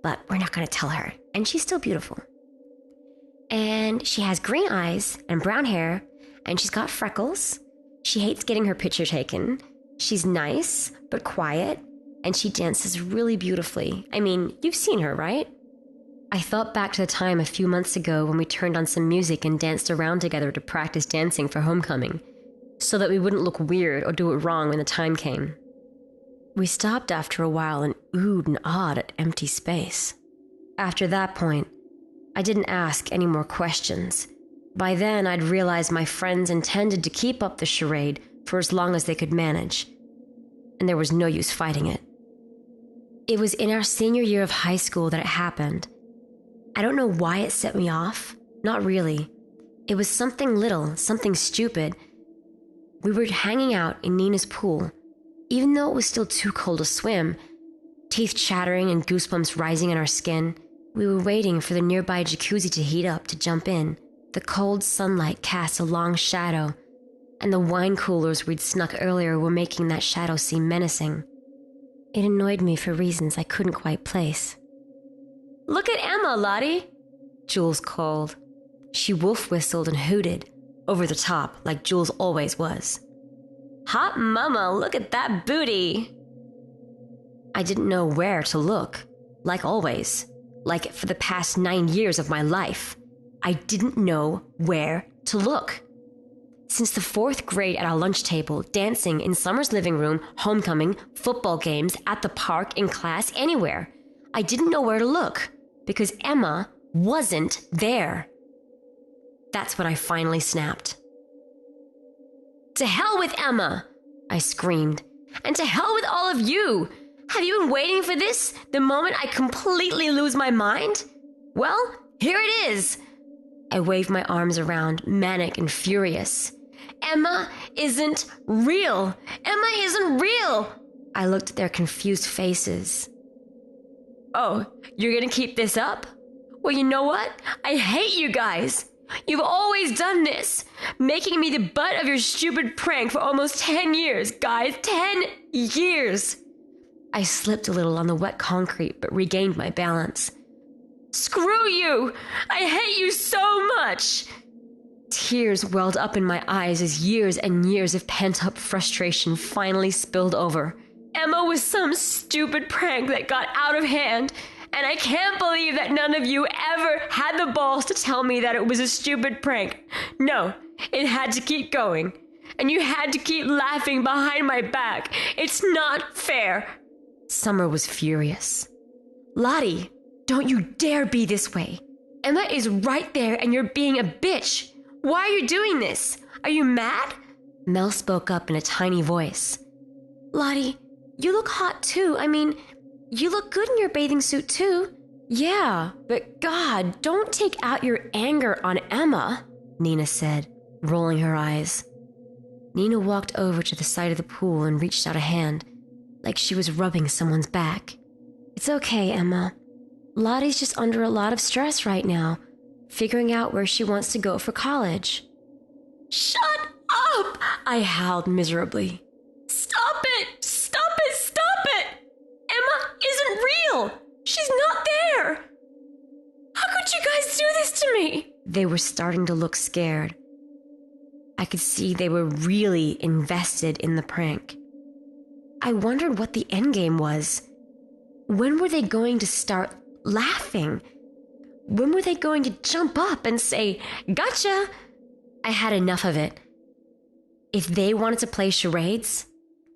but we're not going to tell her, and she's still beautiful. And she has green eyes and brown hair, and she's got freckles. She hates getting her picture taken. She's nice, but quiet, and she dances really beautifully. I mean, you've seen her, right? I thought back to the time a few months ago when we turned on some music and danced around together to practice dancing for homecoming, so that we wouldn't look weird or do it wrong when the time came. We stopped after a while and oohed and awed at empty space. After that point, I didn't ask any more questions. By then, I'd realized my friends intended to keep up the charade for as long as they could manage, and there was no use fighting it. It was in our senior year of high school that it happened. I don't know why it set me off. Not really. It was something little, something stupid. We were hanging out in Nina's pool, even though it was still too cold to swim, teeth chattering and goosebumps rising in our skin. We were waiting for the nearby jacuzzi to heat up to jump in. The cold sunlight cast a long shadow, and the wine coolers we'd snuck earlier were making that shadow seem menacing. It annoyed me for reasons I couldn't quite place. "Look at Emma, Lottie," Jules called. She wolf whistled and hooted, over the top like Jules always was. "Hot mama, look at that booty." I didn't know where to look, like always, like for the past 9 years of my life. I didn't know where to look. Since the 4th grade at our lunch table, dancing in Summer's living room, homecoming, football games, at the park, in class, anywhere, I didn't know where to look because Emma wasn't there. That's when I finally snapped. "To hell with Emma!" I screamed. "And to hell with all of you! Have you been waiting for this, the moment I completely lose my mind? Well, here it is!" I waved my arms around, manic and furious. "Emma isn't real! Emma isn't real!" I looked at their confused faces. "Oh, you're gonna keep this up? Well, you know what? I hate you guys! You've always done this, making me the butt of your stupid prank for almost 10 years, guys. 10 years! I slipped a little on the wet concrete, but regained my balance. "Screw you! I hate you so much!" Tears welled up in my eyes as years and years of pent-up frustration finally spilled over. Emma was some stupid prank that got out of hand, and I can't believe that none of you ever had the balls to tell me that it was a stupid prank. No, it had to keep going, and you had to keep laughing behind my back. It's not fair. Summer was furious. "Lottie, don't you dare be this way. Emma is right there and you're being a bitch. Why are you doing this? Are you mad?" Mel spoke up in a tiny voice. "Lottie, you look hot too. I mean, you look good in your bathing suit too." "Yeah, but God, don't take out your anger on Emma," Nina said, rolling her eyes. Nina walked over to the side of the pool and reached out a hand, like she was rubbing someone's back. "It's okay, Emma. Lottie's just under a lot of stress right now, figuring out where she wants to go for college." "Shut up!" I howled miserably. "Stop it! Stop it! Stop it! Emma isn't real! She's not there! How could you guys do this to me?" They were starting to look scared. I could see they were really invested in the prank. I wondered what the endgame was. When were they going to start laughing? When were they going to jump up and say, "Gotcha"? I had enough of it. If they wanted to play charades,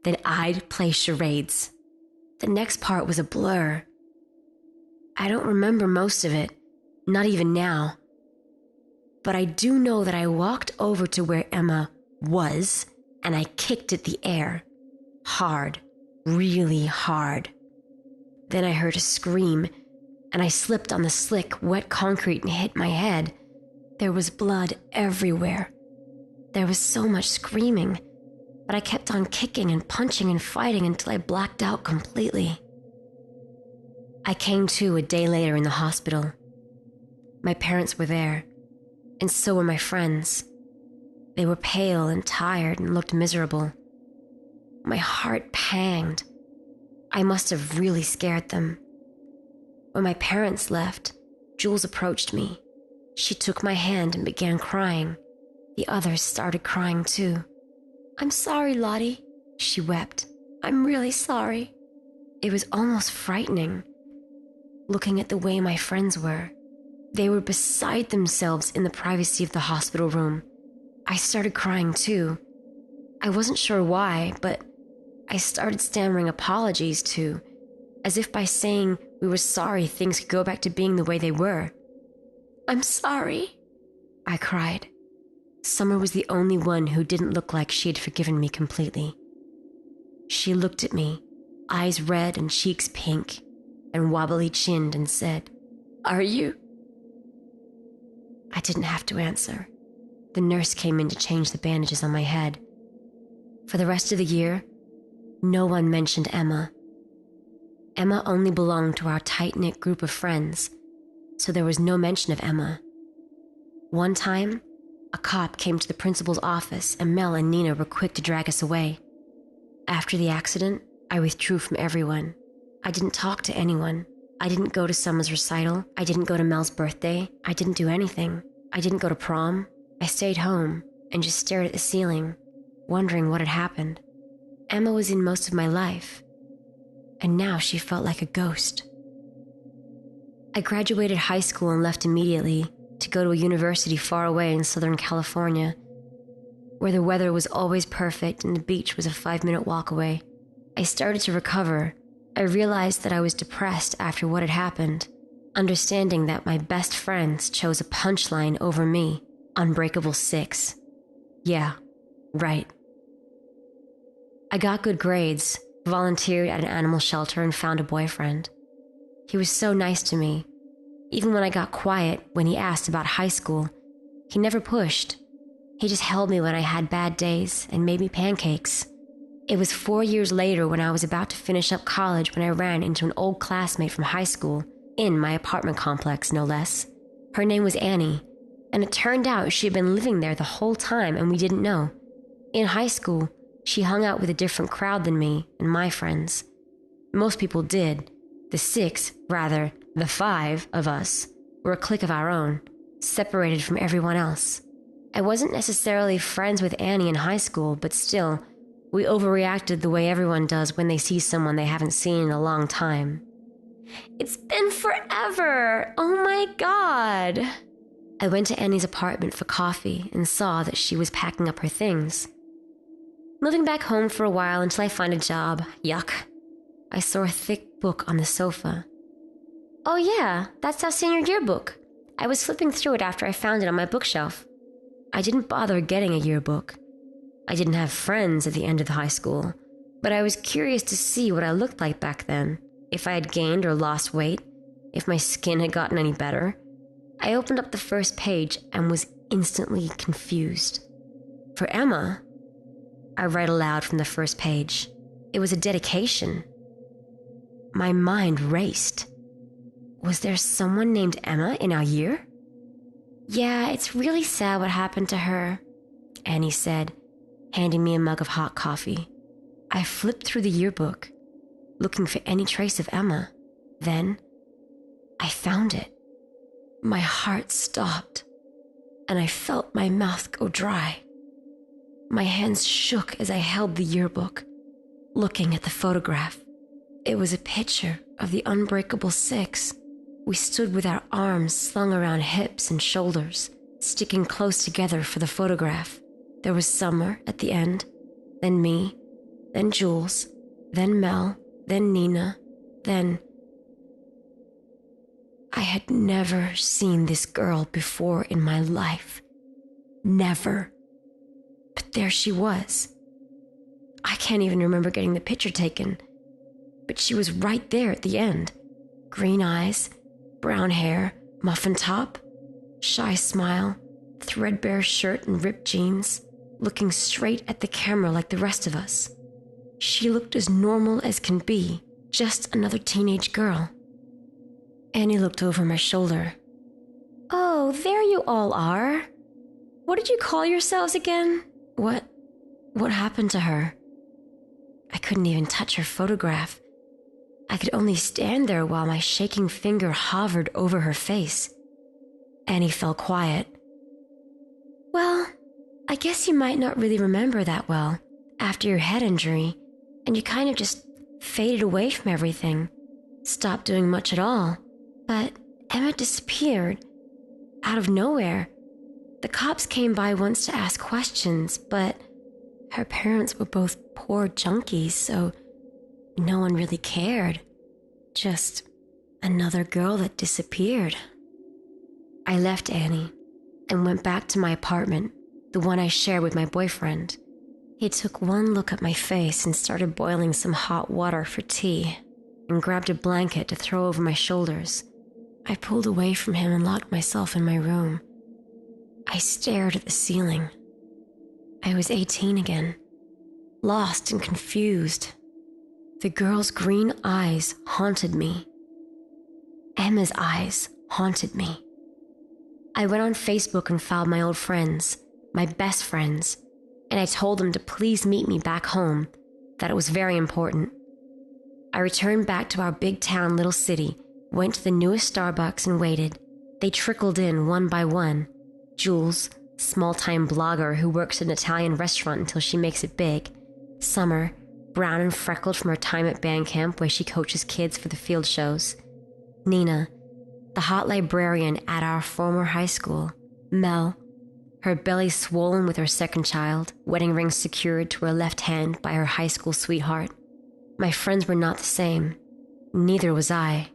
then I'd play charades. The next part was a blur. I don't remember most of it, not even now. But I do know that I walked over to where Emma was, and I kicked at the air. Hard, really hard. Then I heard a scream, and I slipped on the slick, wet concrete and hit my head. There was blood everywhere. There was so much screaming, but I kept on kicking and punching and fighting until I blacked out completely. I came to a day later in the hospital. My parents were there, and so were my friends. They were pale and tired and looked miserable. My heart panged. I must have really scared them. When my parents left, Jules approached me. She took my hand and began crying. The others started crying too. "I'm sorry, Lottie," she wept. "I'm really sorry." It was almost frightening, looking at the way my friends were. They were beside themselves in the privacy of the hospital room. I started crying too. I wasn't sure why, but I started stammering apologies too, as if by saying we were sorry things could go back to being the way they were. "I'm sorry," I cried. Summer was the only one who didn't look like she had forgiven me completely. She looked at me, eyes red and cheeks pink, and wobbly-chinned, and said, "Are you?" I didn't have to answer. The nurse came in to change the bandages on my head. For the rest of the year, no one mentioned Emma. Emma only belonged to our tight-knit group of friends, so there was no mention of Emma. One time, a cop came to the principal's office and Mel and Nina were quick to drag us away. After the accident, I withdrew from everyone. I didn't talk to anyone. I didn't go to Summer's recital. I didn't go to Mel's birthday. I didn't do anything. I didn't go to prom. I stayed home and just stared at the ceiling, wondering what had happened. Emma was in most of my life, and now she felt like a ghost. I graduated high school and left immediately to go to a university far away in Southern California, where the weather was always perfect and the beach was a 5-minute walk away. I started to recover. I realized that I was depressed after what had happened, understanding that my best friends chose a punchline over me, Unbreakable 6. Yeah, right. I got good grades, volunteered at an animal shelter, and found a boyfriend. He was so nice to me. Even when I got quiet when he asked about high school, he never pushed. He just held me when I had bad days and made me pancakes. It was 4 years later, when I was about to finish up college, when I ran into an old classmate from high school, in my apartment complex, no less. Her name was Annie, and it turned out she had been living there the whole time and we didn't know. In high school, she hung out with a different crowd than me and my friends. Most people did. The 5 of us were a clique of our own, separated from everyone else. I wasn't necessarily friends with Annie in high school, but still, we overreacted the way everyone does when they see someone they haven't seen in a long time. "It's been forever! Oh my God!" I went to Annie's apartment for coffee and saw that she was packing up her things. "Moving back home for a while until I find a job. Yuck." I saw a thick book on the sofa. "Oh yeah, that's our senior yearbook. I was flipping through it after I found it on my bookshelf." I didn't bother getting a yearbook. I didn't have friends at the end of the high school, but I was curious to see what I looked like back then, if I had gained or lost weight, if my skin had gotten any better. I opened up the first page and was instantly confused. "For Emma," I read aloud from the first page. It was a dedication. My mind raced. Was there someone named Emma in our year? "Yeah, it's really sad what happened to her," Annie said, handing me a mug of hot coffee. I flipped through the yearbook, looking for any trace of Emma. Then, I found it. My heart stopped, and I felt my mouth go dry. My hands shook as I held the yearbook, looking at the photograph. It was a picture of the Unbreakable 6. We stood with our arms slung around hips and shoulders, sticking close together for the photograph. There was Summer at the end, then me, then Jules, then Mel, then Nina, then... I had never seen this girl before in my life. Never. But there she was. I can't even remember getting the picture taken, but she was right there at the end. Green eyes, brown hair, muffin top, shy smile, threadbare shirt and ripped jeans, looking straight at the camera like the rest of us. She looked as normal as can be, just another teenage girl. Annie looked over my shoulder. "Oh, there you all are. What did you call yourselves again? What happened to her?" I couldn't even touch her photograph. I could only stand there while my shaking finger hovered over her face. Annie fell quiet. "Well, I guess you might not really remember that well after your head injury, and you kind of just faded away from everything, stopped doing much at all. But Emma disappeared, out of nowhere. The cops came by once to ask questions, but her parents were both poor junkies, so no one really cared. Just another girl that disappeared." I left Annie and went back to my apartment, the one I shared with my boyfriend. He took one look at my face and started boiling some hot water for tea and grabbed a blanket to throw over my shoulders. I pulled away from him and locked myself in my room. I stared at the ceiling. I was 18 again, lost and confused. The girl's green eyes haunted me. Emma's eyes haunted me. I went on Facebook and found my old friends, my best friends, and I told them to please meet me back home, that it was very important. I returned back to our big town little city, went to the newest Starbucks and waited. They trickled in one by one. Jules, small-time blogger who works at an Italian restaurant until she makes it big. Summer, brown and freckled from her time at band camp where she coaches kids for the field shows. Nina, the hot librarian at our former high school. Mel, her belly swollen with her second child, wedding ring secured to her left hand by her high school sweetheart. My friends were not the same. Neither was I.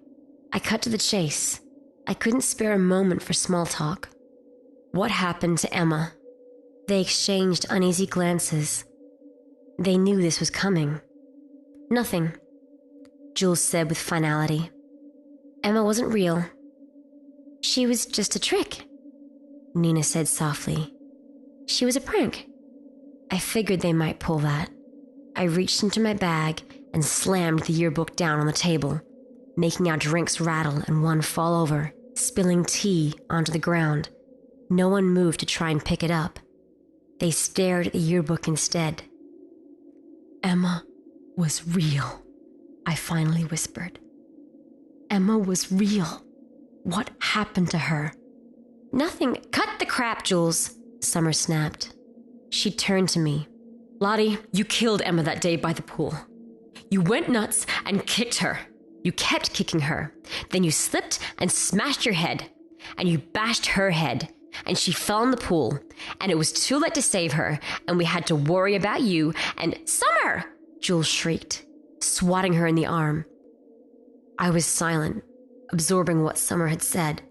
I cut to the chase. I couldn't spare a moment for small talk. What happened to Emma? They exchanged uneasy glances. They knew this was coming. "Nothing," Jules said with finality. "Emma wasn't real." "She was just a trick," Nina said softly. "She was a prank." I figured they might pull that. I reached into my bag and slammed the yearbook down on the table, making our drinks rattle and one fall over, spilling tea onto the ground. No one moved to try and pick it up. They stared at the yearbook instead. "Emma was real," I finally whispered. "Emma was real. What happened to her?" "Nothing. Cut the crap, Jules," Summer snapped. She turned to me. "Lottie, you killed Emma that day by the pool. You went nuts and kicked her. You kept kicking her. Then you slipped and smashed your head. And you bashed her head. And she fell in the pool. And it was too late to save her. And we had to worry about you. And Summer!" Jules shrieked, swatting her in the arm. I was silent, absorbing what Summer had said.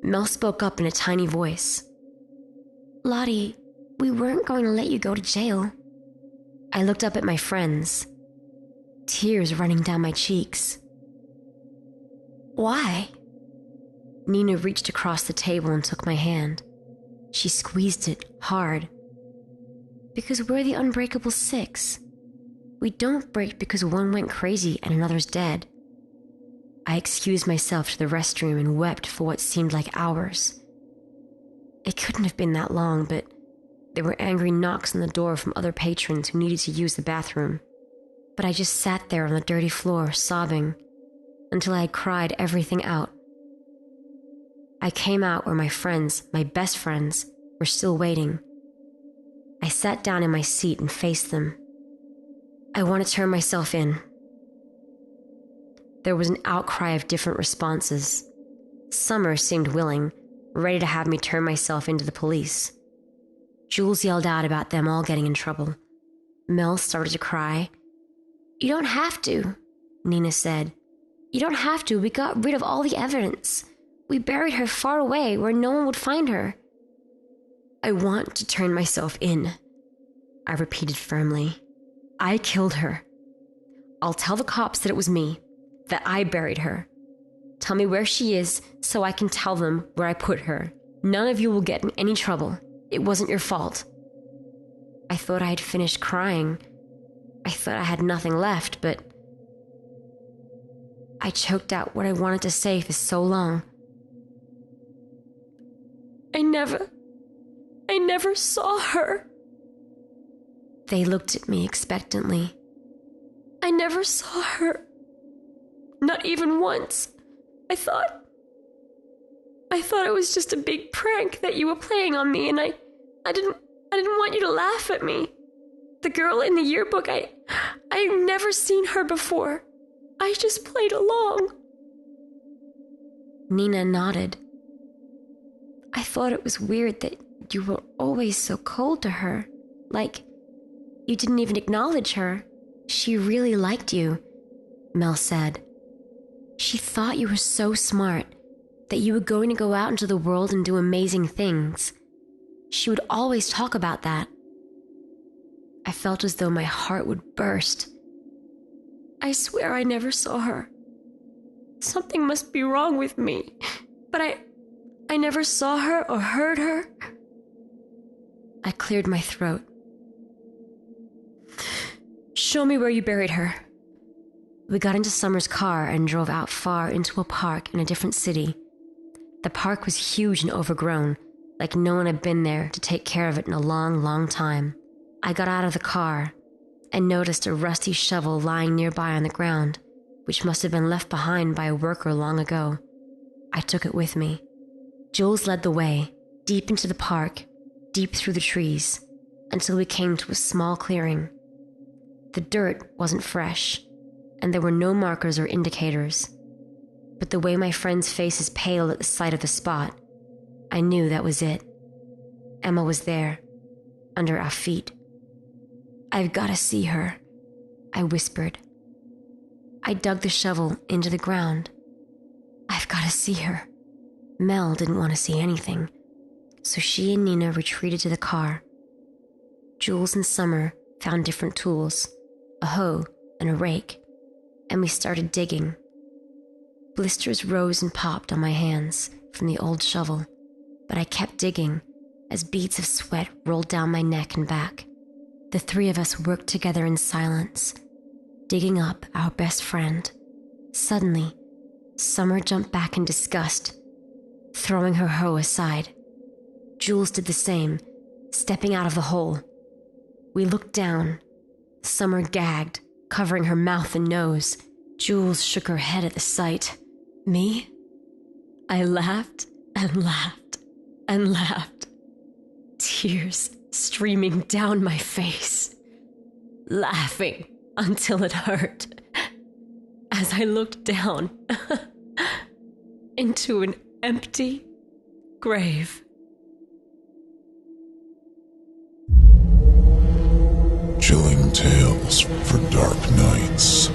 Mel spoke up in a tiny voice. "Lottie, we weren't going to let you go to jail." I looked up at my friends, tears running down my cheeks. "Why?" Nina reached across the table and took my hand. She squeezed it hard. "Because we're the unbreakable six. We don't break because one went crazy and another's dead." I excused myself to the restroom and wept for what seemed like hours. It couldn't have been that long, but there were angry knocks on the door from other patrons who needed to use the bathroom. But I just sat there on the dirty floor, sobbing, until I had cried everything out. I came out where my friends, my best friends, were still waiting. I sat down in my seat and faced them. I want to turn myself in. There was an outcry of different responses. Summer seemed willing, ready to have me turn myself into the police. Jules yelled out about them all getting in trouble. Mel started to cry. "You don't have to," Nina said. "You don't have to. We got rid of all the evidence. We buried her far away where no one would find her." "I want to turn myself in," I repeated firmly. "I killed her. I'll tell the cops that it was me, that I buried her. Tell me where she is so I can tell them where I put her. None of you will get in any trouble. It wasn't your fault." I thought I had finished crying. I thought I had nothing left, but I choked out what I wanted to say for so long. I never saw her." They looked at me expectantly. "I never saw her. Not even once. I thought it was just a big prank that you were playing on me, and I didn't want you to laugh at me. The girl in the yearbook, I've never seen her before. I just played along." Nina nodded. "I thought it was weird that you were always so cold to her. Like, you didn't even acknowledge her. She really liked you," Mel said. "She thought you were so smart, that you were going to go out into the world and do amazing things. She would always talk about that." I felt as though my heart would burst. "I swear I never saw her. Something must be wrong with me, but I never saw her or heard her." I cleared my throat. "Show me where you buried her." We got into Summer's car and drove out far into a park in a different city. The park was huge and overgrown, like no one had been there to take care of it in a long, long time. I got out of the car and noticed a rusty shovel lying nearby on the ground, which must have been left behind by a worker long ago. I took it with me. Jules led the way, deep into the park, deep through the trees, until we came to a small clearing. The dirt wasn't fresh, and there were no markers or indicators. But the way my friends' faces paled at the sight of the spot, I knew that was it. Emma was there, under our feet. "I've got to see her," I whispered. I dug the shovel into the ground. "I've got to see her." Mel didn't want to see anything, so she and Nina retreated to the car. Jules and Summer found different tools, a hoe and a rake, and we started digging. Blisters rose and popped on my hands from the old shovel, but I kept digging as beads of sweat rolled down my neck and back. The three of us worked together in silence, digging up our best friend. Suddenly, Summer jumped back in disgust, throwing her hoe aside. Jules did the same, stepping out of the hole. We looked down. Summer gagged, covering her mouth and nose. Jules shook her head at the sight. Me? I laughed and laughed and laughed, tears streaming down my face, laughing until it hurt, as I looked down into an empty grave. Chilling tales for dark nights.